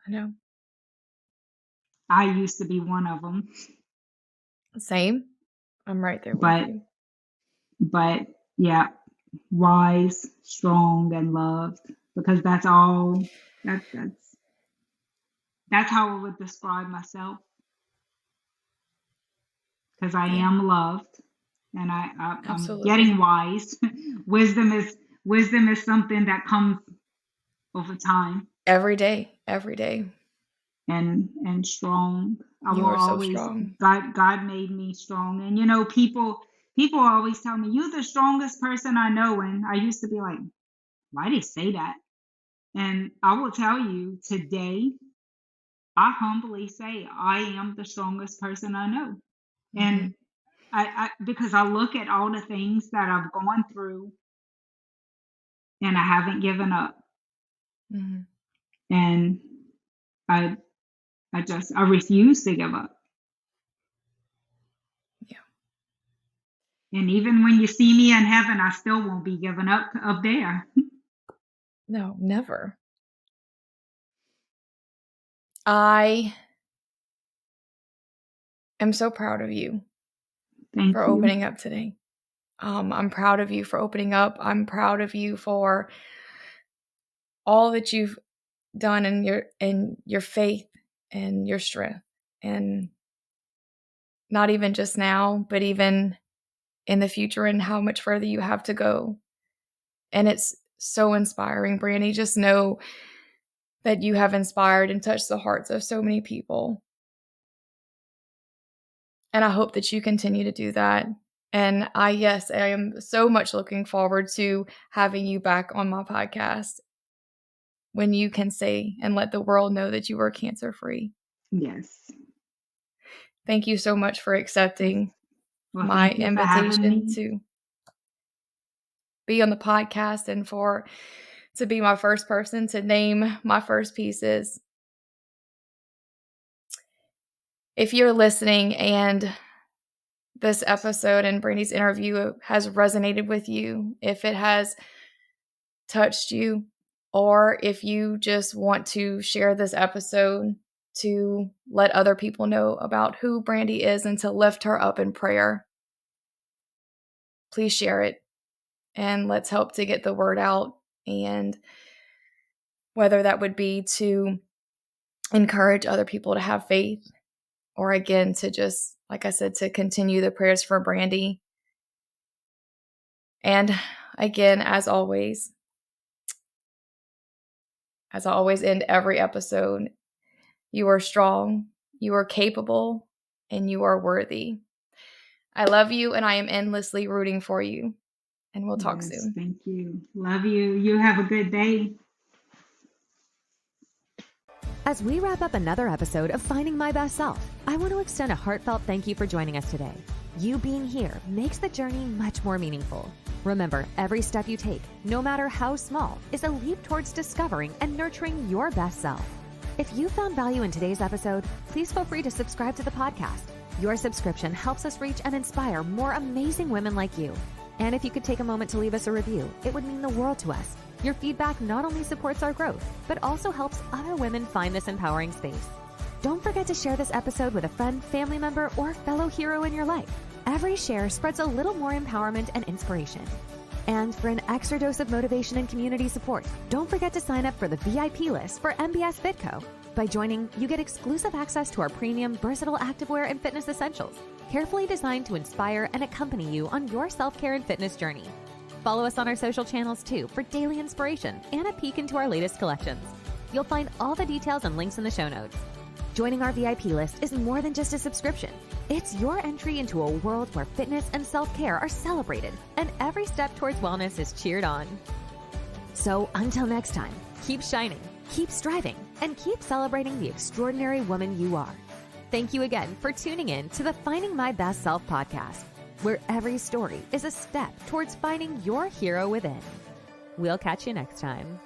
Speaker 1: I know.
Speaker 3: I used to be one of them.
Speaker 1: Same. I'm right there with you.
Speaker 3: But yeah, wise, strong, and loved, because that's all. That's how I would describe myself. Because I am loved, and I'm getting wise. Wisdom is something that comes over time.
Speaker 1: Every day.
Speaker 3: And strong.
Speaker 1: You are so strong.
Speaker 3: God made me strong. And people always tell me, you're the strongest person I know. And I used to be like, why do they say that? And I will tell you today, I humbly say I am the strongest person I know. And I because I look at all the things that I've gone through, and I haven't given up. And I refuse to give up. Yeah. And even when you see me in heaven, I still won't be giving up there.
Speaker 1: No, never. I am so proud of you for opening up today. I'm proud of you for opening up. I'm proud of you for all that you've done in your faith and your strength, and not even just now, but even in the future, and how much further you have to go. And it's so inspiring, Brandy. Just know that you have inspired and touched the hearts of so many people. And I hope that you continue to do that. And I am so much looking forward to having you back on my podcast when you can say and let the world know that you are cancer-free.
Speaker 3: Yes.
Speaker 1: Thank you so much for accepting my invitation to be on the podcast and to be my first person to name my first pieces. If you're listening and this episode and Brandy's interview has resonated with you, if it has touched you, or if you just want to share this episode to let other people know about who Brandy is and to lift her up in prayer, please share it and let's help to get the word out. And whether that would be to encourage other people to have faith, or again, to just, like I said, to continue the prayers for Brandy. And again, as always end every episode, you are strong, you are capable, and you are worthy. I love you, and I am endlessly rooting for you. And we'll talk soon.
Speaker 3: Thank you. Love you. You have a good day.
Speaker 2: As we wrap up another episode of Finding My Best Self, I want to extend a heartfelt thank you for joining us today. You being here makes the journey much more meaningful. Remember, every step you take, no matter how small, is a leap towards discovering and nurturing your best self. If you found value in today's episode, please feel free to subscribe to the podcast. Your subscription helps us reach and inspire more amazing women like you. And if you could take a moment to leave us a review, it would mean the world to us. Your feedback not only supports our growth, but also helps other women find this empowering space. Don't forget to share this episode with a friend, family member, or fellow hero in your life. Every share spreads a little more empowerment and inspiration. And for an extra dose of motivation and community support, don't forget to sign up for the VIP list for MBS Fit Co. By joining, you get exclusive access to our premium, versatile activewear and fitness essentials, carefully designed to inspire and accompany you on your self-care and fitness journey. Follow us on our social channels too for daily inspiration and a peek into our latest collections. You'll find all the details and links in the show notes. Joining our VIP list is more than just a subscription. It's your entry into a world where fitness and self-care are celebrated and every step towards wellness is cheered on. So until next time, keep shining, keep striving, and keep celebrating the extraordinary woman you are. Thank you again for tuning in to the Finding My Best Self podcast, where every story is a step towards finding your hero within. We'll catch you next time.